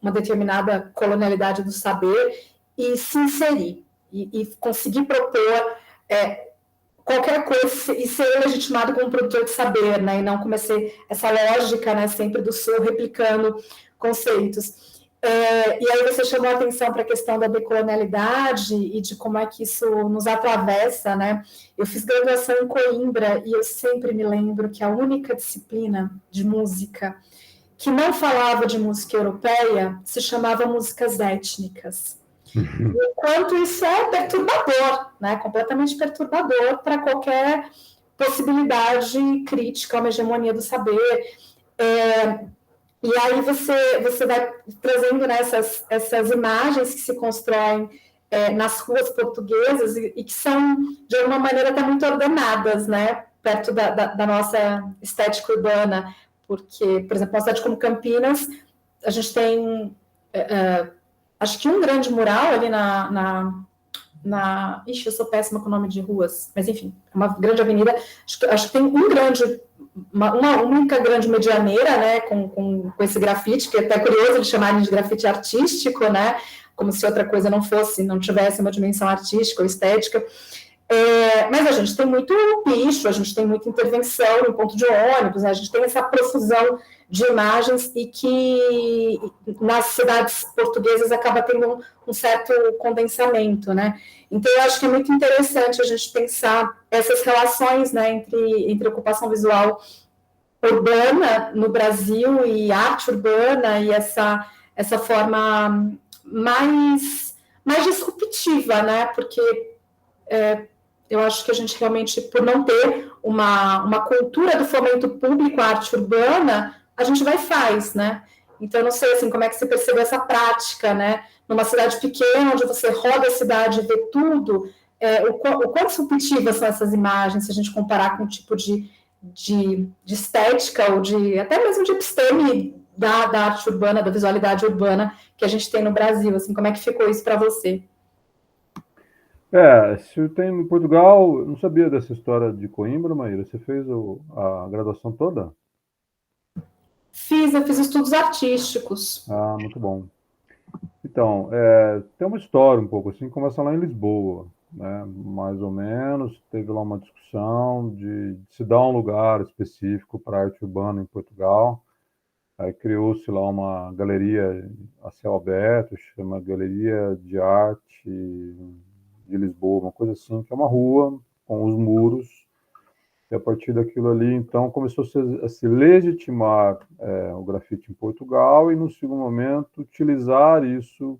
uma determinada colonialidade do saber e se inserir, e conseguir propor qualquer coisa e ser legitimado como produtor de saber, né, e não como essa lógica, né, sempre do sul replicando conceitos. E aí você chamou a atenção para a questão da decolonialidade e de como é que isso nos atravessa, né? Eu fiz graduação em Coimbra e eu sempre me lembro que a única disciplina de música que não falava de música europeia se chamava músicas étnicas. Enquanto isso é perturbador, né? Completamente perturbador para qualquer possibilidade crítica a uma hegemonia do saber. E aí você vai trazendo, né, essas imagens que se constroem nas ruas portuguesas e que são, de alguma maneira, até muito ordenadas, né, perto da nossa estética urbana, porque, por exemplo, uma cidade como Campinas, a gente tem, acho que um grande mural ali Ixi, eu sou péssima com o nome de ruas, mas enfim, uma grande avenida, acho que tem uma única grande medianeira, né, com esse grafite, que é até curioso eles chamarem de grafite artístico, né, como se outra coisa não tivesse uma dimensão artística ou estética. Mas a gente tem muito picho, a gente tem muita intervenção no ponto de ônibus, né, a gente tem essa profusão de imagens e que nas cidades portuguesas acaba tendo um certo condensamento, né? Então, eu acho que é muito interessante a gente pensar essas relações, né, entre ocupação visual urbana no Brasil e arte urbana e essa forma mais disruptiva, né? Porque eu acho que a gente realmente, por não ter uma cultura do fomento público à arte urbana, a gente vai e faz, né? Então, eu não sei assim, como é que você percebeu essa prática, né? Numa cidade pequena, onde você roda a cidade e vê tudo, o quão disruptivas são essas imagens, se a gente comparar com o tipo de estética, ou até mesmo de episteme da arte urbana, da visualidade urbana que a gente tem no Brasil, assim, como é que ficou isso para você? Se tem em Portugal, eu não sabia dessa história de Coimbra, Maíra. Você fez a graduação toda? Eu fiz estudos artísticos. Ah, muito bom. Então, tem uma história um pouco assim, começa lá em Lisboa, né? Mais ou menos, teve lá uma discussão de se dar um lugar específico para arte urbana em Portugal. Aí criou-se lá uma galeria a céu aberto, chama Galeria de Arte de Lisboa, uma coisa assim, que é uma rua com os muros. E a partir daquilo ali, então, começou a se legitimar o grafite em Portugal e, no segundo momento, utilizar isso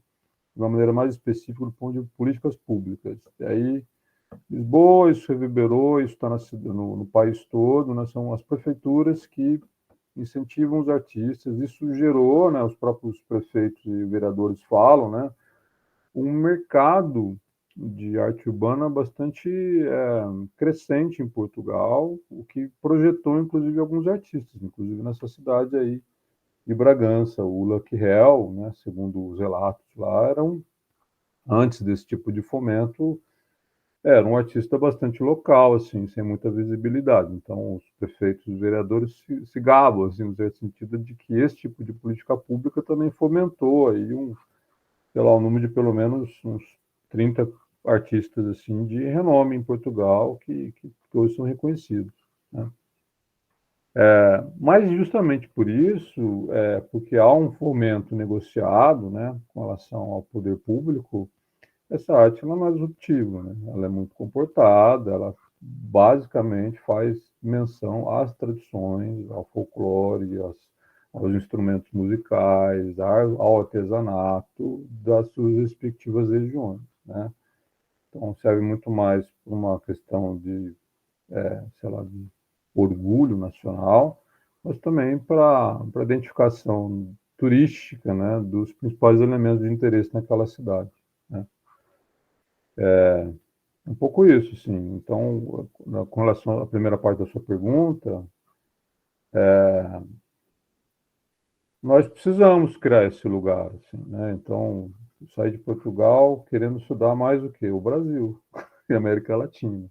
de uma maneira mais específica do ponto de políticas públicas. E aí, Lisboa, isso reverberou, isso está no país todo, né? São as prefeituras que incentivam os artistas, isso gerou, né, os próprios prefeitos e vereadores falam, né, um mercado de arte urbana bastante crescente em Portugal, o que projetou, inclusive, alguns artistas, inclusive nessa cidade aí de Bragança, o Lucky Hell, né, segundo os relatos lá, antes desse tipo de fomento, era um artista bastante local, assim, sem muita visibilidade. Então, os prefeitos e os vereadores se gabam, assim, no sentido de que esse tipo de política pública também fomentou aí sei lá, um número de pelo menos uns 30 artistas, assim, de renome em Portugal que hoje são reconhecidos, né? Mas justamente por isso, porque há um fomento negociado, né, com relação ao poder público, essa arte ela não é disruptiva, né? Ela é muito comportada, ela basicamente faz menção às tradições, ao folclore, aos instrumentos musicais, ao artesanato das suas respectivas regiões, né? Então serve muito mais para uma questão sei lá, de orgulho nacional, mas também para identificação turística, né, dos principais elementos de interesse naquela cidade, né? Um pouco isso, sim. Então, com relação à primeira parte da sua pergunta, nós precisamos criar esse lugar, assim, né? Então, sair de Portugal querendo estudar mais o quê? O Brasil e a América Latina.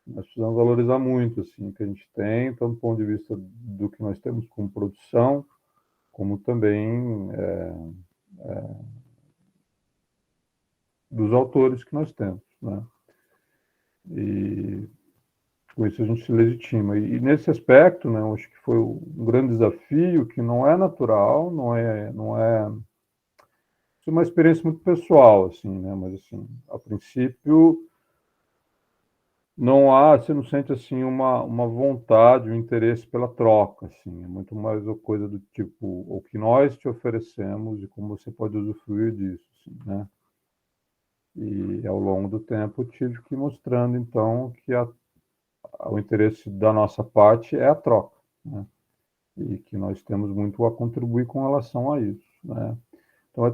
Nós precisamos valorizar muito, assim, o que a gente tem, tanto do ponto de vista do que nós temos como produção, como também dos autores que nós temos, né? E com isso a gente se legitima. E nesse aspecto, né, eu acho que foi um grande desafio que não é natural, isso é uma experiência muito pessoal, assim, né? Mas assim, a princípio você não sente assim uma vontade, um interesse pela troca, assim, é muito mais uma coisa do tipo o que nós te oferecemos e como você pode usufruir disso, assim, né? E ao longo do tempo eu tive que ir mostrando então que o interesse da nossa parte é a troca, né? E que nós temos muito a contribuir com relação a isso, né? Então é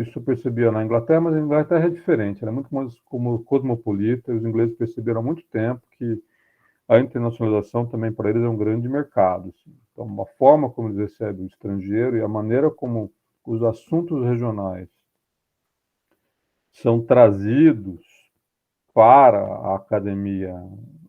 isso eu percebia na Inglaterra, mas a Inglaterra é diferente, ela é muito mais como cosmopolita, os ingleses perceberam há muito tempo que a internacionalização também para eles é um grande mercado, assim. Então, a forma como eles recebem o estrangeiro e a maneira como os assuntos regionais são trazidos para a academia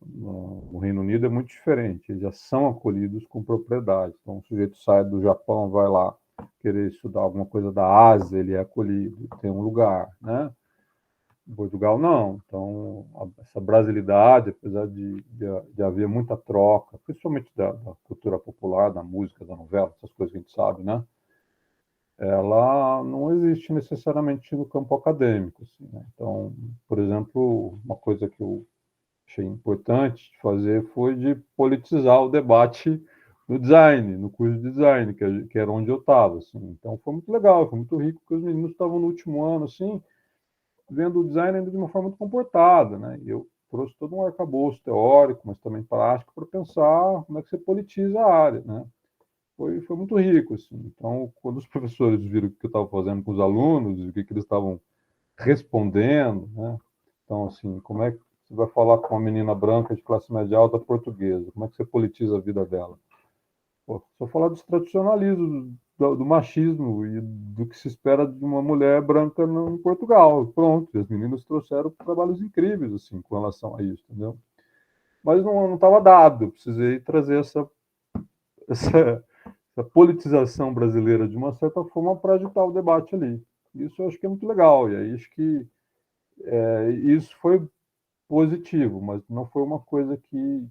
no Reino Unido é muito diferente. Eles já são acolhidos com propriedade. Então, o sujeito sai do Japão, vai lá querer estudar alguma coisa da Ásia, ele é acolhido, tem um lugar, né? Em Portugal, não. Então, essa brasilidade, apesar de haver muita troca, principalmente da cultura popular, da música, da novela, essas coisas que a gente sabe, né? Ela não existe necessariamente no campo acadêmico, assim, né? Então, por exemplo, uma coisa que eu achei importante de fazer foi de politizar o debate no design, no curso de design, que era onde eu estava, assim. Então, foi muito legal, foi muito rico, porque os meninos estavam no último ano, assim, vendo o design ainda de uma forma muito comportada, né? E eu trouxe todo um arcabouço teórico, mas também prático, para pensar como é que você politiza a área, né? Foi muito rico, assim. Então, quando os professores viram o que eu estava fazendo com os alunos, e o que eles estavam respondendo, né? Então, assim, como é que você vai falar com uma menina branca de classe média alta portuguesa? Como é que você politiza a vida dela? Pô, só falar dos tradicionalismos, do machismo e do que se espera de uma mulher branca em Portugal. Pronto, e as meninas trouxeram trabalhos incríveis, assim, com relação a isso, entendeu? Mas não estava dado, eu precisei trazer essa politização brasileira, de uma certa forma, para agitar o debate ali. Isso eu acho que é muito legal, e aí acho que isso foi positivo, mas não foi uma coisa que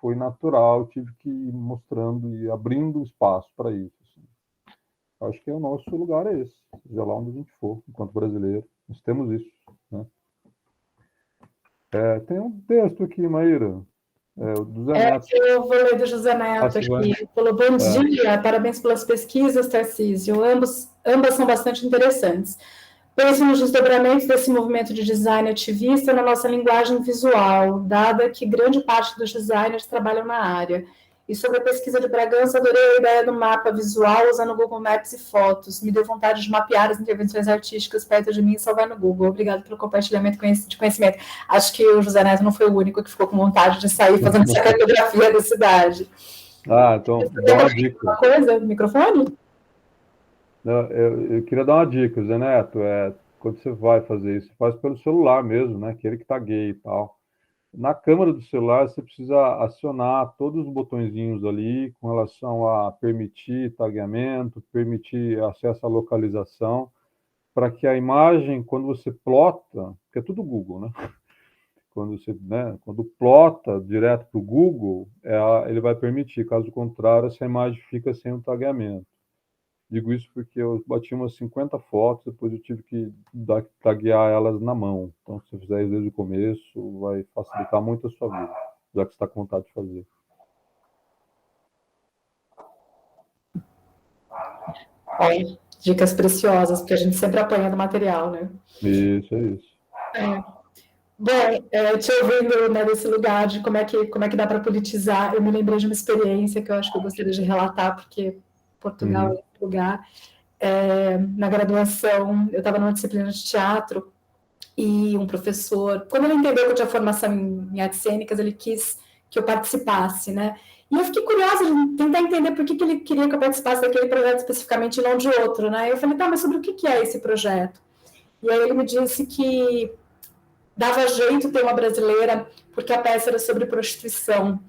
foi natural, tive que ir mostrando e abrindo espaço para isso. Assim. Acho que o nosso lugar é esse, seja lá onde a gente for, enquanto brasileiro, nós temos isso. Né? Tem um texto aqui, Maíra, do Zé Neto. Eu vou ler do José Neto aqui. Ele falou, bom dia, parabéns pelas pesquisas, Tarcísio. Ambas são bastante interessantes. Penso nos desdobramentos desse movimento de design ativista na nossa linguagem visual, dada que grande parte dos designers trabalham na área. E sobre a pesquisa de Bragança, adorei a ideia do mapa visual usando Google Maps e fotos. Me deu vontade de mapear as intervenções artísticas perto de mim e salvar no Google. Obrigado pelo compartilhamento de conhecimento. Acho que o José Neto não foi o único que ficou com vontade de sair fazendo essa cartografia da cidade. Então, dá uma dica. Uma coisa, microfone? Eu queria dar uma dica, Zé Neto, quando você vai fazer isso, faz pelo celular mesmo, né? Aquele que tagueia e tal. Na câmera do celular, você precisa acionar todos os botõezinhos ali com relação a permitir tagueamento, permitir acesso à localização, para que a imagem, quando você plota, que é tudo Google, né? Quando plota direto para o Google, ele vai permitir, caso contrário, essa imagem fica sem o tagueamento. Digo isso porque eu bati umas 50 fotos, depois eu tive que taguear elas na mão. Então, se você fizer isso desde o começo, vai facilitar muito a sua vida, já que você está com vontade de fazer. Dicas preciosas, porque a gente sempre apanha do material, né? Isso, é isso. Bom, te ouvindo, né, desse lugar de como é que dá para politizar, eu me lembrei de uma experiência que eu acho que eu gostaria de relatar, porque Portugal é um lugar. Na graduação, eu estava numa disciplina de teatro e um professor, quando ele entendeu que eu tinha formação em artes cênicas, ele quis que eu participasse, né? E eu fiquei curiosa de tentar entender por que ele queria que eu participasse daquele projeto especificamente e não de outro, né? Eu falei, tá, mas sobre o que é esse projeto? E aí ele me disse que dava jeito ter uma brasileira, porque a peça era sobre prostituição.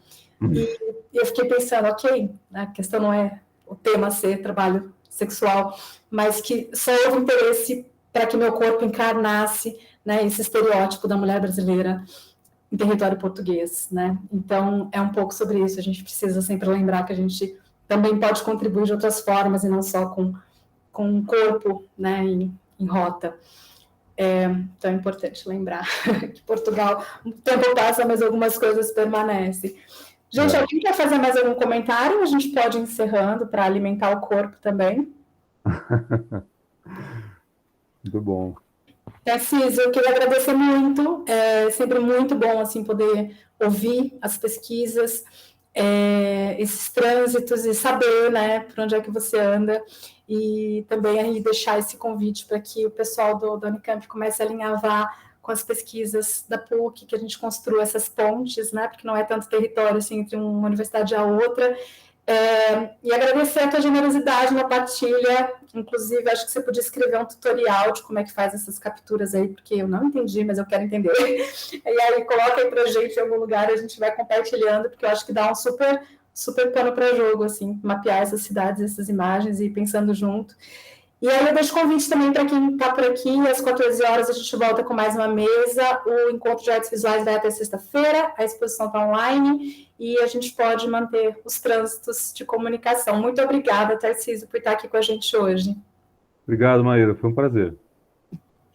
E eu fiquei pensando, ok, a questão não é o tema ser trabalho sexual, mas que só houve interesse para que meu corpo encarnasse, né, esse estereótipo da mulher brasileira em território português, né? Então, é um pouco sobre isso. A gente precisa sempre lembrar que a gente também pode contribuir de outras formas e não só com o corpo, né, em rota. Então, é importante lembrar que Portugal, o tempo passa, mas algumas coisas permanecem. Gente, alguém quer fazer mais algum comentário? A gente pode ir encerrando para alimentar o corpo também. Muito bom. Tarcísio, eu queria agradecer muito. É sempre muito bom assim poder ouvir as pesquisas, esses trânsitos e saber, né, por onde é que você anda. E também aí deixar esse convite para que o pessoal do Unicamp comece a alinhavar com as pesquisas da PUC, que a gente construa essas pontes, né, porque não é tanto território assim, entre uma universidade e a outra. E agradecer a tua generosidade na partilha, inclusive acho que você podia escrever um tutorial de como é que faz essas capturas aí, porque eu não entendi, mas eu quero entender. E aí coloca aí pra gente em algum lugar e a gente vai compartilhando, porque eu acho que dá um super pano para jogo, assim, mapear essas cidades, essas imagens e ir pensando junto. E aí eu deixo convite também para quem está por aqui, às 14 horas a gente volta com mais uma mesa, o Encontro de Artes Visuais vai até sexta-feira, a exposição está online, e a gente pode manter os trânsitos de comunicação. Muito obrigada, Tarcísio, por estar aqui com a gente hoje. Obrigado, Maíra, foi um prazer.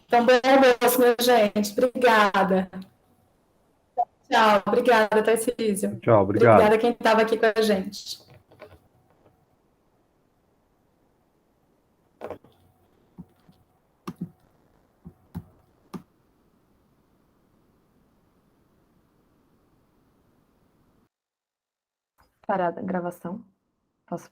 Então, bom almoço, minha gente. Obrigada. Tchau, obrigada, Tarcísio. Tchau, obrigado. Obrigada a quem estava aqui com a gente. Parada a gravação. Posso?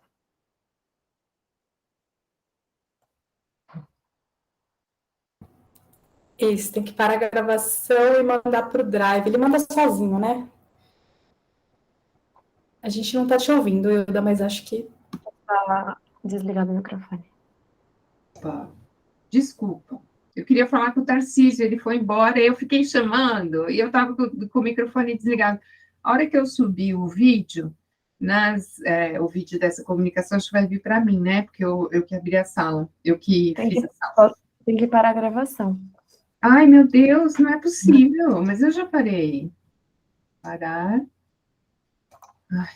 Isso, tem que parar a gravação e mandar para o Drive. Ele manda sozinho, né? A gente não está te ouvindo, Ilda, mas acho que... Tá desligado o microfone. Desculpa. Eu queria falar com o Tarcísio, ele foi embora, eu fiquei chamando, e eu estava com o microfone desligado. A hora que eu subi o vídeo, o vídeo dessa comunicação, acho que vai vir para mim, né? Porque eu que abri a sala, eu que fiz a sala. Tem que parar a gravação. Ai, meu Deus, não é possível, mas eu já parei. Parar. Ai.